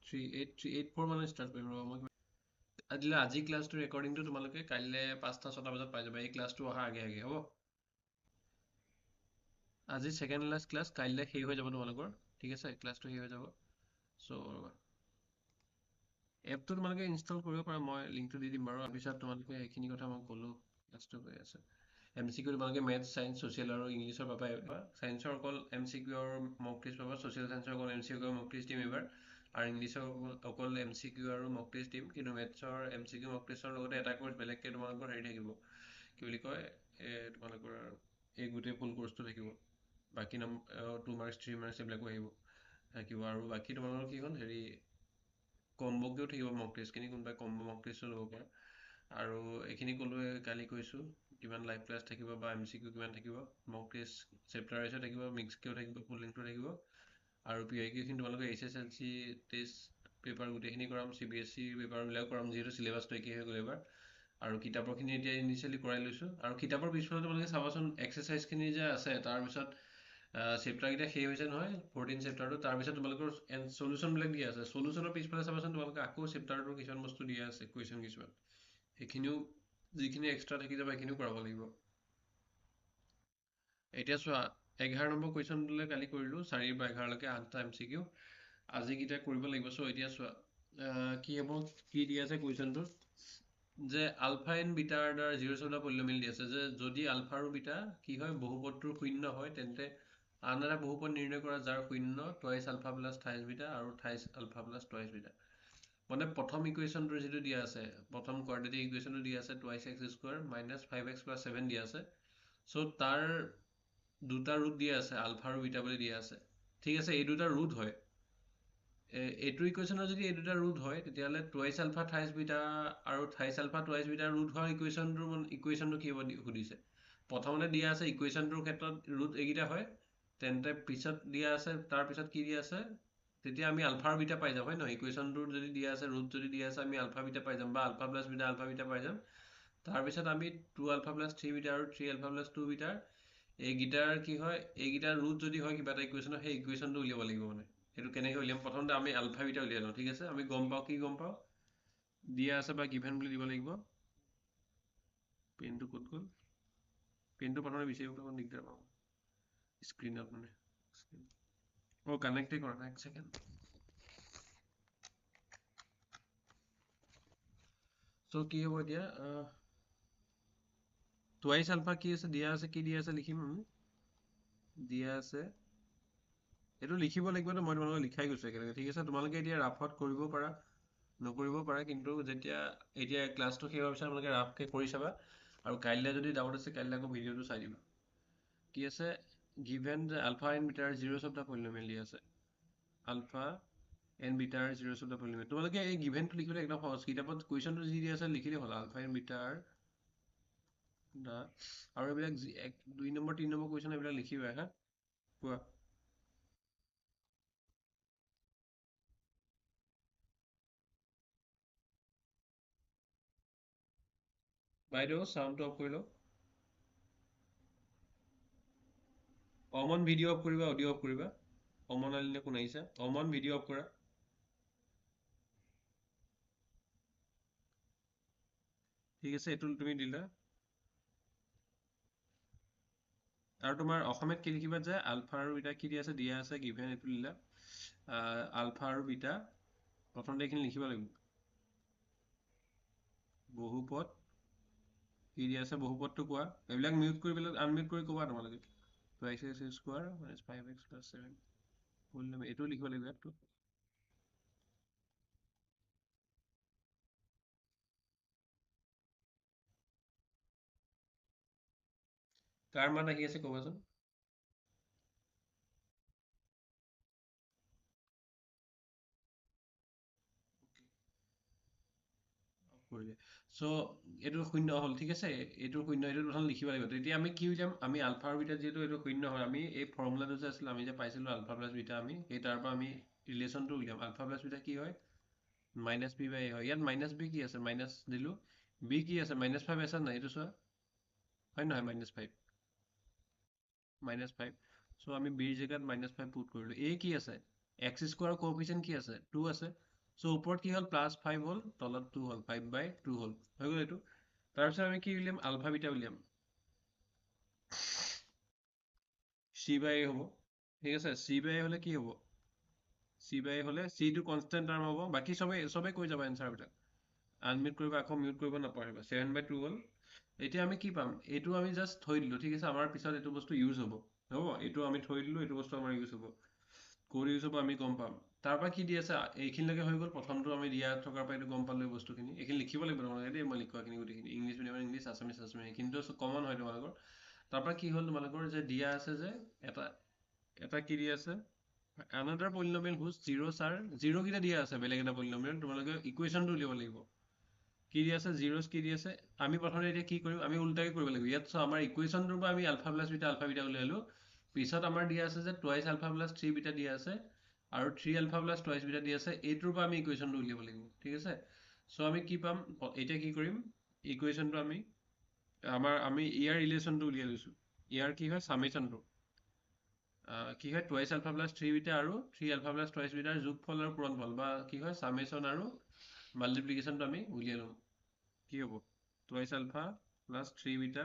3884 মানে ষ্টাৰ্ট কৰিম ৰ'বা মই আজিলে আজি ক্লাছটো ৰেকৰ্ডিংটো তোমালোকে কাইলৈ 5টা 6টা বজাত পাই যাবা এই ক্লাছটো অহা আগে আগে হ'ব আজি ছেকেণ্ড লাষ্ট ক্লাছ কাইলৈ শেষ হৈ যাব তোমালোকৰ ঠিক আছে ক্লাছটো শেষ হৈ যাব চ' এপটো তোমালোকে ইনষ্টল কৰিব পাৰা মই লিংকটো দি দিম বাৰু তাৰপিছত তোমালোকে এইখিনি কথা মই ক'লোঁ ক্লাছটো হৈ আছে MCQ তোমালোকে মেথছ ছায়েন্স ছ'চিয়েল আৰু ইংলিছৰ পাবা ছায়েন্সৰ অকল MCQৰ মক টেষ্ট পাবা ছ'চিয়েল ছায়েন্সৰ অকল MCQৰ মক টেষ্ট দিম এইবাৰ আৰু ইংলিছৰ অকল MCQ আৰু মক টেষ্ট দিম কিন্তু মেথছৰ MCQ মক টেষ্টৰ লগতে এটা কোৰ্চ বেলেগকৈ তোমালোকৰ হেৰি থাকিব কি বুলি কয় তোমালোকৰ এই গোটেই ফুল কোৰ্চটো থাকিব বাকী 2 মাৰ্কছ 3 মাৰ্কছ এইবিলাকো থাকিব আৰু বাকী তোমালোকৰ কি হ'ল হেৰি কম্বকেও থাকিব মক টেষ্টখিনি কোনোবাই কম্ব মক টেষ্টো ল'ব পাৰে আৰু এইখিনি ক'লোৱে কালি কৈছোঁ কিমান লাইভ ক্লাছ থাকিব বা MCQ কিমান থাকিব মক টেষ্ট চেপ্টাৰ ৱাইজো থাকিব মিক্সকেও থাকিব ফুল লিংকটো থাকিব আৰু PIQখিনি তোমালোকে HSLC টেষ্ট পেপাৰ গোটেইখিনি কৰাম CBSE পেপাৰবিলাকো কৰাম যিহেতু চিলেবাছটো একেই হৈ গ'ল এবাৰ আৰু কিতাপৰখিনি এতিয়া ইনিচিয়েলি কৰাই লৈছোঁ আৰু কিতাপৰ পিছফালে তোমালোকে চাবাচোন এক্সাৰচাইজখিনি যে আছে তাৰপিছত চেপ্টাৰকেইটা শেষ হৈছে নহয় 14 চেপ্টাৰটো তাৰপিছত তোমালোকৰ চলিউশ্যনবিলাক দিয়া আছে চলিউশ্যনৰ পিছফালে চাবাচোন তোমালোকে আকৌ চেপ্টাৰটোৰ কিছুমান বস্তু দিয়া আছে কুৱেশ্যন কিছুমান সেইখিনিও যিখিনি এক্সট্ৰা থাকি যাব সেইখিনিও কৰাব লাগিব এতিয়া চোৱা 11 নম্বৰ কুৱেশ্যনটোলৈ কালি কৰিলোঁ 4 পৰা 11লৈকে 8টা MCQ আজিকেইটা কৰিব লাগিব চ' এতিয়া চোৱা কি হ'ব কি দি আছে কুৱেশ্যনটোত যে আলফা এন বিটাৰ দ্বাৰা জিৰ' চৌদা পলিনমিয়েল দি আছে যে যদি আলফা আৰু বিটা কি হয় বহুপদটোৰ শূন্য হয় তেন্তে আন এটা বহুপদ নিৰ্ণয় কৰা যাৰ শূন্য টুৱাইছ আলফা প্লাছ থাইছ বিটা আৰু থাইছ আলফা প্লাছ টুৱাইছ বিটা মানে প্ৰথম ইকুৱেশ্যনটোৰ যিটো দিয়া আছে প্ৰথম কোৱাড্ৰেটিক ইকুৱেশ্যনটো দিয়া আছে twice x square minus 5x plus 7 দিয়া আছে চ' তাৰ দুটা ৰুট দিয়া আছে আলফা আৰু বিটা বুলি দিয়া আছে ঠিক আছে এই দুটা ৰুট হয় এইটো ইকুৱেশ্যনৰ যদি এই দুটা ৰুট হয় তেতিয়াহ'লে টুৱাইছ আলফা থাইছ বিটা আৰু থাইছ আলফা টুৱাইছ বিটা ৰুট হোৱা ইকুৱেশ্যনটো কি হ'ব সুধিছে প্ৰথমতে দিয়া আছে ইকুৱেশ্যনটোৰ ক্ষেত্ৰত ৰুট এইকেইটা হয় তেন্তে পিছত দিয়া আছে তাৰপিছত কি দিয়া আছে তেতিয়া আমি আলফা আৰু বিটা পাই যাম হয় নহয় ইকুৱেশ্যনটোৰ যদি দিয়া আছে ৰুট যদি দিয়া আছে আমি আলফা বিটা পাই যাম বা আলফা বিটা পাই যাম তাৰপিছত আমি 2 আলফা প্লাছ 3 বিটা আৰু 3 আলফা প্লাছ 2 বিটাৰ এইকেইটাৰ কি হয় এইকেইটাৰ ৰুট যদি হয় কিবা এটা ইকুৱেশ্যনৰ সেই ইকুৱেশ্যনটো উলিয়াব লাগিব মানে সেইটো কেনেকৈ উলিয়াম প্ৰথমতে আমি আলফা বিটা উলিয়াই লওঁ ঠিক আছে আমি গম পাওঁ কি গম পাওঁ দিয়া আছে বা গিভেন বুলি দিব লাগিব পেনটো ক'ত গ'ল পেনটো প্ৰথমে বিচাৰিব অকণ দিগদাৰ পাওঁ স্ক্ৰীণত মানে কানেক্টে কৰা নাই এক ছেকেণ্ড চ' কি হ'ব এতিয়া টুৱাইছ আলফা কি আছে দিয়া আছে কি দিয়া আছে লিখিম আমি দিয়া আছে এইটো লিখিব লাগিবতো মই তোমালোকক লিখাই গৈছোঁ একেলগে ঠিক আছে তোমালোকে এতিয়া ৰাফত কৰিব পাৰা নকৰিব পাৰা কিন্তু যেতিয়া এতিয়া ক্লাছটো শেষ হোৱাৰ পিছত তোমালোকে ৰাফকৈ কৰি চাবা আৰু কাইলৈ যদি ডাউট আছে কাইলৈ আকৌ ভিডিঅ'টো চাই দিবা কি আছে গিভেন যে আলফা এণ্ড বিটাৰ জিৰ' চব দা পলিনমিয়েল দি আছে আলফা এণ্ড বিটাৰ জিৰ' চব দা পলিনমিয়েল তোমালোকে এই গিভেনটো লিখিবলৈ একদম সহজ কিতাপত কুৱেশ্যনটো যি দি আছে লিখিলেই হ'ল আলফা এণ্ড বিটাৰ দা আৰু এইবিলাক 2 নম্বৰ 3 নম্বৰ কুৱেশ্যন এইবিলাক লিখিবা হা কোৱা বাইদেউ চাউণ্ডটো অফ কৰি লওক অমন ভিডিঅ' অফ কৰিবা অডিঅ' অফ কৰিবা অমন আলিনে কোন আহিছে অমন ভিডিঅ' অফ কৰা ঠিক আছে এইটো তুমি দিলা আৰু তোমাৰ অসমীয়াত কি লিখিবা যে আলফা আৰু বিটা কি দিয়া আছে গিভেন এইটো দিলা আলফা আৰু বিটা প্ৰথমতে এইখিনি লিখিব লাগিব বহুপদ কি দিয়া আছে বহুপদটো কোৱা এইবিলাক মিউট কৰি পেলাই আনমিউট কৰি ক'বা তোমালোকে 2x square minus 5x plus 7 এইটো লিখিব লাগিব ইয়াতটো কাৰ মান আহি আছে ক'বাচোন কৰিলে চ' এইটো শূন্য হ'ল ঠিক আছে এইটো শূন্য এইটো প্ৰথম লিখিব লাগিব তেতিয়া আমি কি উলিয়াম আমি আলফা আৰু বিটা যিহেতু এইটো শূন্য হয় আমি এই ফৰ্মুলাটো যে আছিলে আমি যে পাইছিলোঁ আলফা প্লাছ বিটা আমি সেই তাৰ পৰা আমি ৰিলেশ্যনটো উলিয়াম আলফা প্লাছ বিটা কি হয় মাইনাছ বি বাই এ হয় ইয়াত মাইনাছ বি কি আছে মাইনাছ দিলোঁ বি কি আছে -5 আছে নাই এইটো চোৱা হয় নহয় -5 চ' আমি বিৰ জেগাত -5 পুট কৰিলোঁ এ কি আছে এক্স স্কোৱাৰৰ কোএফিচিয়েণ্ট কি আছে 2 আছে সো ওপৰত কি হ'ল +5 হ'ল তলত 2 হ'ল 5/2 হ'ল হৈ গ'ল এইটো তাৰপিছত আমি কি উলিয়াম আলফা বিটা উলিয়াম c/a হ'ব ঠিক আছে c/a হলে কি হ'ব c/a হলে c টো কনষ্টেন্ট টাৰ্ম হ'ব বাকি সবে কৈ যাবা এনসাৰ বিলাক আনমিউট কৰিবা আকৌ মিউট কৰিব নাপাহৰিবা 7/2 হ'ল এতিয়া আমি কি পাম এইটো আমি জাস্ট থৈ দিলো ঠিক আছে আমাৰ পিছত এইটো বস্তু ইউজ হ'ব হ'ব এইটো আমি থৈ দিলো এইটো বস্তু আমাৰ ইউজ হ'ব ক'ৰ ইউজ হ'ব আমি গম পাম তাৰ পৰা কি দি আছে এইখিনিলৈকে হৈ গ'ল প্ৰথমটো আমি দিয়া থকাৰ পৰা এইটো গম পালো এই বস্তুখিনি এইখিনি লিখিব লাগিব তোমালোকে দেই মই লিখোৱাখিনি গোটেইখিনি ইংলিছ মিডিয়ামৰ ইংলিছ আছামিছ এইখিনিতো কমন হয় তোমালোকৰ তাৰ পৰা কি হ'ল তোমালোকৰ যে দিয়া আছে যে এটা এটা কি দিয়া আছে another polynomial whose zeros are zero কেইটা দিয়া আছে বেলেগ এটা polynomial তোমালোকে ইকুৱেশ্যনটো উলিয়াব লাগিব কি দি আছে জিৰ'জ কি দি আছে আমি প্ৰথমতে এতিয়া কি কৰিম আমি উল্টাকে কৰিব লাগিব ইয়াত চোৱা আমাৰ ইকুৱেশ্যনটোৰ পৰা আমি আলফা বিটা উলিয়ালো পিছত আমাৰ দিয়া আছে যে টুৱাইচ আলফা প্লাছ 3 বিটা দিয়া আছে আৰু 3 আলফা প্লাছ টুৱাইচ বিটা দিয়া আছে এইটোৰ পৰা আমি ইকুৱেশ্যনটো উলিয়াব লাগিব ঠিক আছে সো আমি কি পাম এতিয়া কি কৰিম ইকুৱেশ্যনটো আমি ইয়াৰ ৰিলেশ্যনটো উলিয়াই লৈছো ইয়াৰ কি হয় সামেশনটো কি হয় টুৱাইচ আলফা প্লাছ 3 বিটা আৰু 3 আলফা প্লাছ টুৱাইচ বিটাৰ যোগফল আৰু পূৰণফল বা কি হয় সামেশন আৰু মাল্টিপ্লিকেশ্যনটো আমি উলিয়াই লম কি হ'ব twice alpha plus 3 beta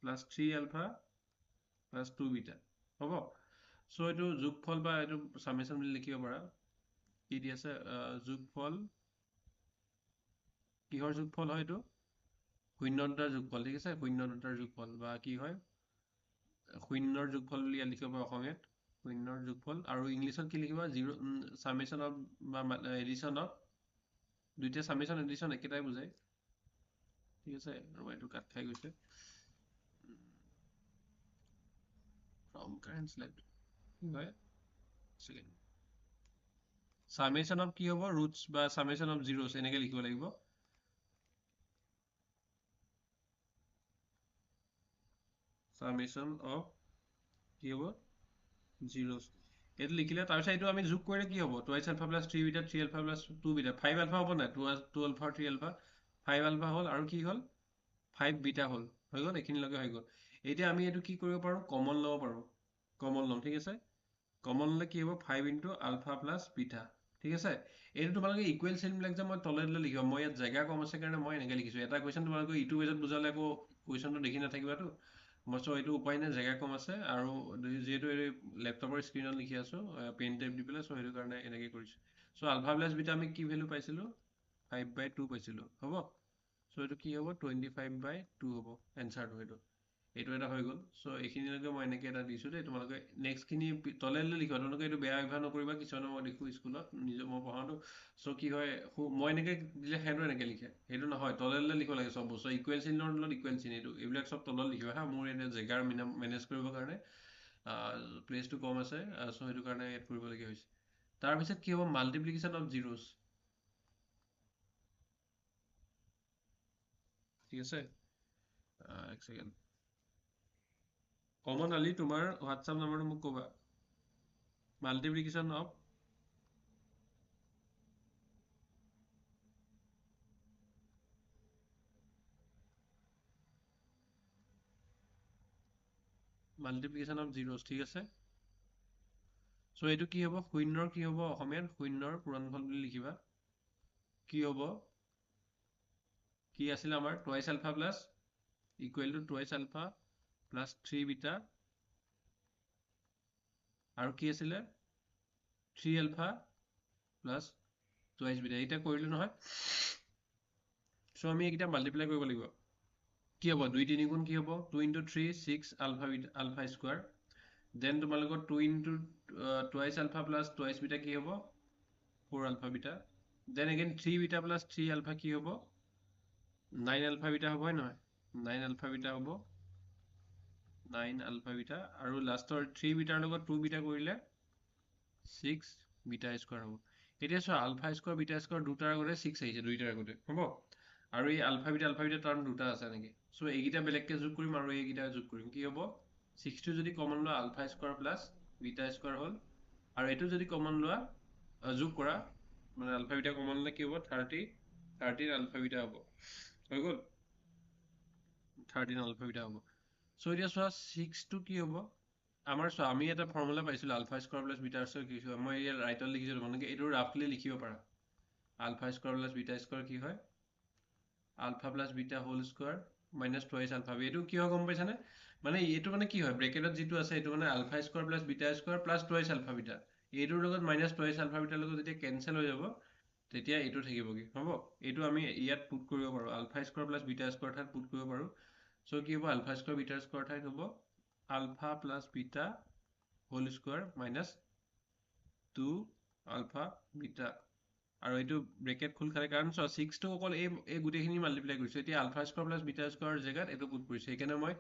plus 3 alpha plus 2 beta হ'ব সো এইটো যোগফল বা এইটো সামেশন বুলি লিখিব পাৰা কি দি আছে যোগফল কিহৰ যোগফল হয় এইটো শূন্য দুটাৰ যোগফল ঠিক আছে শূন্য দুটাৰ যোগফল বা কি হয় শূন্যৰ যোগফল বুলি ইয়াত লিখিব পাৰা অসমীয়াত শূন্যৰ যোগফল আৰু ইংলিছত কি লিখিবা জিৰ' সামেশন অফ বা এডিশ্যন অফ দুইটা সামেশন এডিশ্যন একেটাই বুজায় ঠিক আছে আৰু এইটো কাট খাই গৈছে from current slide কি হয় সেকেন্ড সামেশন অফ কি হ'ব ৰুটস বা সামেশন অফ জিৰ'স এনেকৈ লিখিব লাগিব সামেশন অফ কি হ'ব জিৰ'স এইটো লিখিলে তাৰপিছত এইটো আমি যোগ কৰিলে কি হ'ব twice alpha plus 3 beta 3 alpha plus 2 beta 5 alpha হ'ব নাই 2 আলফা 3 আলফা 5 আলফা হ'ল আৰু কি হ'ল 5 বিটা হ'ল হৈ গ'ল এইখিনিলৈকে হৈ গ'ল এতিয়া আমি এইটো কি কৰিব পাৰোঁ কমন ল'ব পাৰোঁ কমন ল'ম ঠিক আছে কমন ল'লে কি হ'ব 5 ইনটু আলফা প্লাছ বিটা ঠিক আছে এইটো তোমালোকে ইকুৱেল চিনবিলাক যে মই তলে তলে লিখিব মই ইয়াত জেগা কম আছে কাৰণে মই এনেকৈ লিখিছোঁ এটা কুৱেশ্যন তোমালোকে ইটো ৱেজত বুজালে আকৌ কুৱেশ্যনটো দেখি নাথাকিবাতো মই চ' এইটো উপায় নাই জেগা কম আছে আৰু যিহেতু এই লেপটপৰ স্ক্ৰীণত লিখি আছোঁ পেন টাইপ দি পেলাই চ' সেইটো কাৰণে এনেকৈ কৰিছোঁ চ' আলফা প্লাছ বিটা আমি কি ভেলু পাইছিলোঁ 5/2 পাইছিলোঁ হ'ব চ' এইটো কি হ'ব 25/2 হ'ব এনচাৰটো এইটো এটা হৈ গ'ল চ' এইখিনিলৈকে মই এনেকৈ এটা দিছোঁ দেই তোমালোকে নেক্সটখিনি তলে তলে লিখিবা তোমালোকে এইটো বেয়া অভ্যাস নকৰিবা কিছুমানে মই দেখোঁ স্কুলত নিজৰ মই পঢ়াওঁতো চ' কি হয় মই এনেকৈ দিলে সিহঁতো এনেকৈ লিখে সেইটো নহয় তলে তলে লিখিব লাগে চব বস্তু ইকুৱেল চিনৰ তলত ইকুৱেল চিন এইবিলাক চব তলত লিখিবা হা মোৰ এতিয়া জেগাৰ মেনেজ কৰিবৰ কাৰণে প্লেচটো কম আছে চ' সেইটো কাৰণে এড কৰিবলগীয়া হৈছে তাৰপিছত কি হ'ব মাল্টিপ্লিকেশ্যন অফ জিৰ'ছ ঠিক আছে এক ছেকেণ্ড কমন আলি তোমাৰ হোৱাটছআপ নম্বৰটো মোক ক'বা মাল্টিপ্লিকেশ্যন অফ মাল্টিপ্লিকেশ্যন অফ জিৰ'ছ ঠিক আছে চ' এইটো কি হ'ব শূন্যৰ কি হ'ব অসমীয়াত শূন্যৰ পূৰণফল বুলি লিখিবা কি হ'ব কি আছিলে আমাৰ twice alpha plus equal to twice alpha plus 3 beta আৰু কি আছিলে 3 আলফা প্লাছ টুৱাইচ বিটা এইটা কৰিলোঁ নহয় চ' আমি এইকেইটা মাল্টিপ্লাই কৰিব লাগিব কি হ'ব 2 3 গুণ কি হ'ব 2 ইনটু 3 6 আলফা স্কোৱাৰ দেন তোমালোকৰ 2 into twice alpha plus twice beta কি হ'ব 4 alpha beta then again 3 beta plus 3 alpha কি হ'ব 9 আলফা বিটা হ'ব হয় নহয় 9 আলফা বিটা হ'ব 9 আলফা বিটা আৰু লাষ্টৰ 3 বিটাৰ লগত 2 বিটা কৰিলে 6 বিটা স্কোৱাৰ হ'ব এতিয়া চোৱা আলফা স্কোৱাৰ বিটা স্কোৱাৰ দুটাৰ আগতে 6 আহিছে দুইটাৰ আগতে হ'ব আৰু এই আলফা বিটা টাৰ্ম দুটা আছে নেকি চ' এইকেইটা বেলেগকৈ যোগ কৰিম আৰু এইকেইটা যোগ কৰিম কি হ'ব 6টো যদি কমন লোৱা alpha square plus beta square হ'ল আৰু এইটো যদি কমন লোৱা যোগ কৰা মানে আলফা বিটা কমন ল'লে কি হ'ব 13 আলফা বিটা হ'ব হৈ গ'ল 13 আলফা বিটা হ'ব চ' এতিয়া চোৱা 6টো কি হ'ব আমাৰ চোৱা আমি এটা ফৰ্মুলা পাইছিলোঁ alpha square plus beta square কি মই ইয়াত ৰাইটত লিখিছিলোঁ তোমালোকে এইটো ৰাফলি লিখিব পাৰা alpha square plus beta square কি হয় alpha plus beta whole square minus twice alpha এইটো কি হয় গম পাইছানে মানে এইটো মানে কি হয় ব্ৰেকেটত যিটো আছে এইটো মানে alpha square plus beta square plus twice alpha beta এইটোৰ লগত মাইনাছ টুৱাইছ আলফা বিটাৰ লগত যেতিয়া কেনচেল হৈ যাব তেতিয়া এইটো থাকিবগে হ'ব এইটো আমি ইয়াত পুট কৰিব পাৰো alpha square plus beta square ঠাইত পুট কৰিব পাৰো সো কি হ'ব আলফা স্কোয়াৰ বিটা স্কোয়াৰ ঠাইত হ'ব alpha plus beta whole square minus 2 alpha beta আৰু এইটো ব্ৰেকেট খোল খালে কাৰণ চোৱা 6 টো অকল এই গোটেইখিনি মাল্টিপ্লাই কৰিছো এতিয়া alpha square plus beta square জেগাত এইটো পুট কৰিছো সেইকাৰণে মই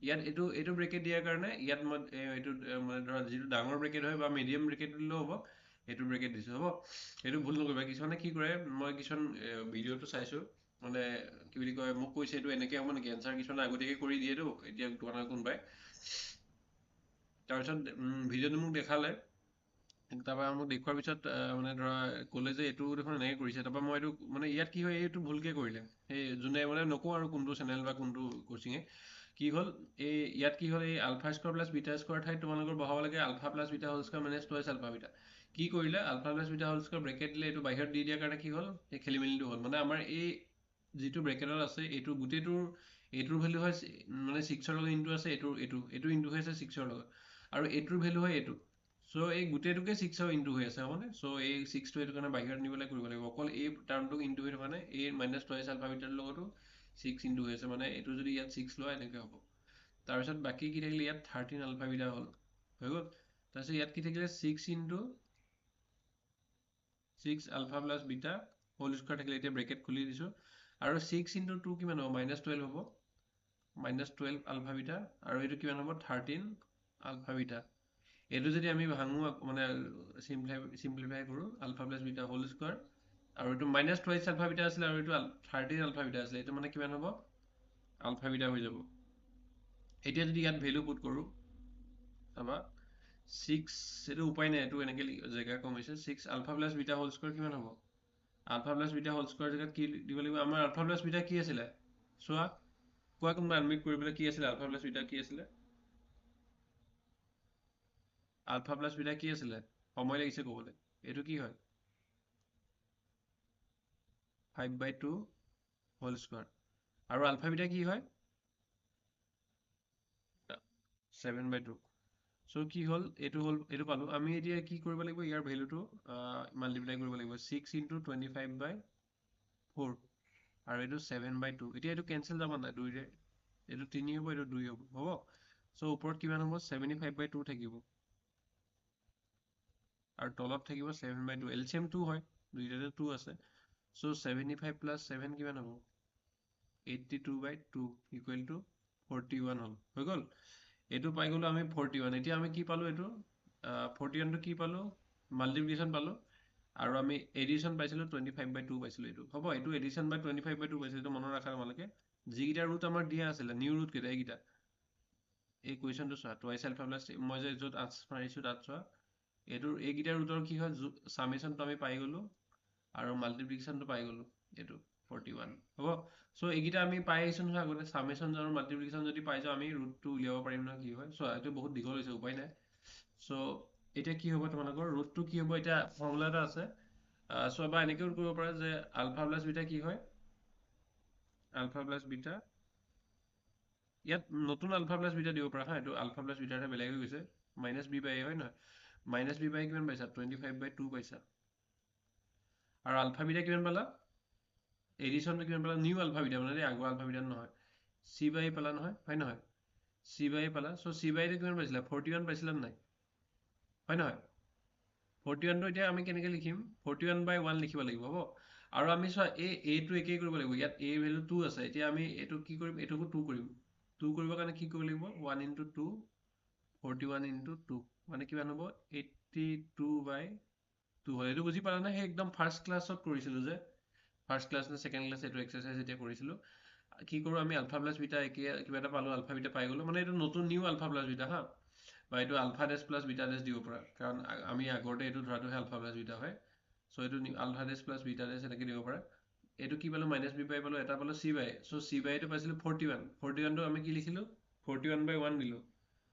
ইয়াত এইটো ব্ৰেকেট দিয়াৰ কাৰণে ইয়াত মই এইটো মানে ধৰা যিটো ডাঙৰ ব্ৰেকেট হয় বা মিডিয়াম ব্ৰেকেট দিলেও হ'ব এইটো ব্ৰেকেট দিছো হ'ব এইটো ভুল নকৰিবা কিছুমানে কি কৰে মই কিছুমান ভিডিঅ'টো চাইছো মানে কি বুলি কয় মোক কৈছে এইটো এনেকৈ হ'ব নেকি এনসাৰ কিছুমানে আগতীয়াকৈ কৰি দিয়েতো এতিয়া তোমালোকে কোনোবাই তাৰপিছত ভিডিঅ'টো মোক দেখালে তাৰপৰা মোক দেখুৱাৰ পিছত মানে ধৰা ক'লে যে এইটো দেখোন এনেকৈ কৰিছে তাৰপৰা মই এইটো মানে ইয়াত কি হয় এইটো ভুলকৈ কৰিলে সেই যোনে মানে নকওঁ আৰু কোনটো চেনেল বা কোনটো কোচিঙে কি হ'ল এই ইয়াত কি হ'ল এই alpha square plus beta square ঠাইত তোমালোকৰ বহাব লাগে alpha plus beta whole square minus twice alpha beta কি কৰিলে alpha plus beta whole square bracket দিলে এইটো বাহিৰত দি দিয়াৰ কাৰণে কি হ'ল এই খেলিমেলিটো হ'ল মানে আমাৰ এই যিটো ব্ৰেকেটত আছে এইটো গোটেইটোৰ এইটোৰ ভেলু হয় মানে 6ৰ লগত ইনটু আছে এইটো ইনটু হৈ আছে 6ৰ লগত আৰু এইটোৰ ভেলু হয় এইটো সো এই গোটেইটোকে 6ৰ ইনটু হৈ আছে মানে সো এই 6টো এইটো কাৰণে বাহিৰত নিবলৈ কৰিব লাগিব অকল এই টাৰ্মটোক ইনটু হৈ থকা নাই এই মাইনাছ টুৱাইছ আলফা বিটাৰ লগতো 6 ইনটু হৈ আছে মানে এইটো যদি ইয়াত 6 লোৱা এনেকৈ হ'ব তাৰপিছত বাকী কি থাকিলে ইয়াত 13 আলফা বিটা হ'ল হৈ গ'ল তাৰপিছত ইয়াত কি থাকিলে 6 into 6 alpha plus beta whole square থাকিলে এতিয়া ব্ৰেকেট খুলি দিছো আৰু 6 ইনটু 2 কিমান হ'ব -12 হ'ব -12 আলফা বিটা আৰু এইটো কিমান হ'ব 13 আলফা বিটা এইটো যদি আমি ভাঙো মানে সিম্পলিফাই কৰো alpha plus beta whole square আৰু এইটো -12 আলফা বিটা আছিল আৰু এইটো 13 আলফা বিটা আছিল এইটো মানে কিমান হ'ব আলফা বিটা হৈ যাব এতিয়া যদি ইয়াত ভ্যালু পুট কৰো চাবা 6 এটো উপায় নাই এটো এনেকে জায়গা কমিছে 6 alpha plus beta whole square কিমান হ'ব alpha plus beta whole square জায়গাত কি দিব লাগিব আমাৰ আলফা প্লাস বিটা কি আছিল সোৱা কোৱা কোনবা আনমিট কৰিবলৈ কি আছিল আলফা প্লাস বিটা কি আছিল আলফা প্লাস বিটা কি আছিল সময় লাগিছে ক'বলৈ এটো কি হয় 5/2 হোল স্কয়ার আৰু আলফা বিটা কি হয় 7/2 সো কি হল এটো পালো আমি এতিয়া কি কৰিব লাগিব ইয়াৰ ভ্যালুটো মাল্টিপ্লাই কৰিব লাগিব 6 * 25/4 আৰু এটো 7/2 এতিয়া এটো কেনসেল যাব না 2 ৰে এটো 3 হ'ব এটো 2 হ'ব হ'ব সো ওপৰত কিমান হ'ব 75/2 থাকিব আৰু তলত থাকিব 7/2 এলচিএম 2 হয় দুইটাতে 2 আছে সো 75 + 7 কিমান হ'ব 82/2 = 41 হল হৈ গল এটো পাই গলো আমি 41 এতিয়া আমি কি পালো এটো 41 টো কি পালো মাল্টিপ্লিকেশন পালো আৰু আমি এডিশন পাইছিলো 25/2 পাইছিলো এটো হ'ব এটো এডিশন বাই 25/2 পাইছিলো এটো মনত ৰাখা তোমালোকে যিকিটা ৰুট আমাৰ দিয়া আছিল নিউ ৰুট কেইটা এইকিটা এই কোৱেশ্চনটো চোৱা টুৱাইছ আলফা প্লাস মই যে য'ত আনসাৰ মাৰিছো তাত চোৱা এটোৰ এইকিটা ৰুটৰ কি হয় সামেশনটো আমি পাই গলো আৰু মাল্টিপ্লিকেশনটো পাই গলো এটো 41 হ'ব সো এইকিটা আমি পাই আহিছো নহয় আগতে সামেশন আৰু মাল্টিপ্লিকেশন যদি পাই যাও আমি ৰুটটো উলিয়াব পাৰিম না কি হয় সো এটো বহুত দীঘল হৈছে উপায় নাই সো এটা কি হ'ব তোমালোকৰ ৰুটটো কি হ'ব এটা ফৰ্মুলা এটা আছে সো বা এনেকেও কৰিব পাৰা যে আলফা প্লাস বিটা কি হয় আলফা প্লাস বিটা ইয়াত নতুন আলফা প্লাস বিটা দিব পাৰা হা এটো আলফা প্লাস বিটা এটা বেলেগ হৈ গৈছে -b/a হয় নহয় -b/a কিমান পাইছা 25/2 পাইছা আৰু আলফা বিটা কিমান পালা এডিশনটো কিমান পালা নিউ আলফা বিটা মানে আগৰ আলফা বিটা নহয় c/a পালা নহয় হয় নহয় c/a পালা সো c/a টো কিমান পাইছিলা 41 পাইছিলা নাই হয় নহয় 41 টো এতিয়া আমি কেনেকৈ লিখিম 41/1 লিখিব লাগিব হ'ব আৰু আমি চোৱা a টো একেই কৰিব লাগিব ইয়াত a ভ্যালু 2 আছে এতিয়া আমি এটো কি কৰিম এটোকো 2 কৰিম 2 কৰিবৰ কাৰণে কি কৰিব লাগিব 1 * 2 41 * 2 মানে কিমান হ'ব 82/2 হয় এটো বুজি পালা না হে একদম ফাৰ্স্ট ক্লাছত কৰিছিলো যে ফাৰ্স্ট ক্লাছ নে সেকেন্ড ক্লাছ এটো এক্সাৰসাইজ এতিয়া কৰিছিলো কি কৰো আমি আলফা প্লাস বিটা একে কিবা এটা পালো আলফা বিটা পাই গলো মানে এটো নতুন নিউ আলফা প্লাস বিটা হা বা এটো আলফা ডেশ প্লাস বিটা ডেশ দিব পাৰা কাৰণ আমি আগতে এটো ধৰাটো আলফা প্লাস বিটা হয় সো এটো আলফা ডেশ প্লাস বিটা ডেশ এনেকে দিব পাৰা এটো কি পালো -b/a পালো এটা পালো c/a সো c/a টো পাইছিলো 41 টো আমি কি লিখিলো 41/1 দিলো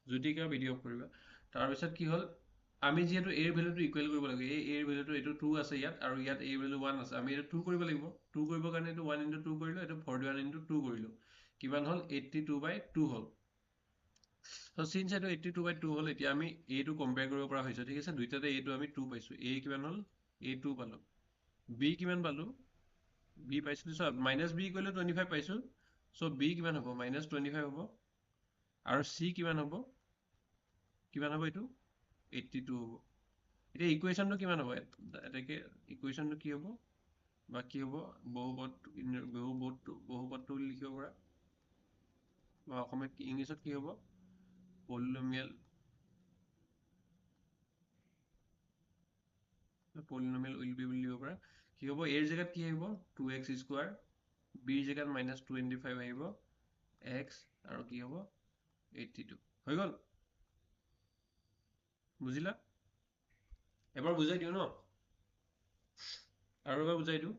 যদি কিবা ভিডিও কৰিবা তাৰ পিছত কি হল আমি যেহেতু a ৰ ভ্যালুটো ইকুৱেল কৰিব লাগিব a ৰ ভ্যালুটো এইটো 2 আছে ইয়াত আৰু ইয়াত a ৰ ভ্যালু 1 আছে আমি এইটো 2 কৰিব লাগিব 2 কৰিবৰ কাৰণে এইটো 1 * 2 কৰিলো এইটো 41 * 2 কৰিলো কিমান হ'ল 82/2 হ'ল so since এইটো 82/2 হ'ল এতিয়া আমি a টো কম্পেয়াৰ কৰিব পৰা হৈছে ঠিক আছে দুইটাতে a টো আমি 2 পাইছো a কিমান হ'ল a 2 পালো b কিমান পালো b পাইছিলো সব -b ইকুৱেল টু 25 পাইছো so b কিমান হ'ব -25 হ'ব আৰু c কিমান হ'ব এইটো 82 হ'ব এতিয়া ইকুৱেশ্যনটো কিমান হ'ব এটাকে ইকুৱেশ্যনটো কি হ'ব বা কি হ'ব বহুপদটো লিখিব পৰা বা অসমীয়াত ইংলিছত কি হ'ব পলিনমিয়াল উইল বি বুলি লিখিব পৰা কি হ'ব a ৰ জায়গাত কি আহিব 2x² b ৰ জায়গাত -25 আহিব x আৰু কি হ'ব 82 হৈ গ'ল বুজিলা এবাৰ বুজাই দিও ন আৰু এবাৰ বুজাই দিও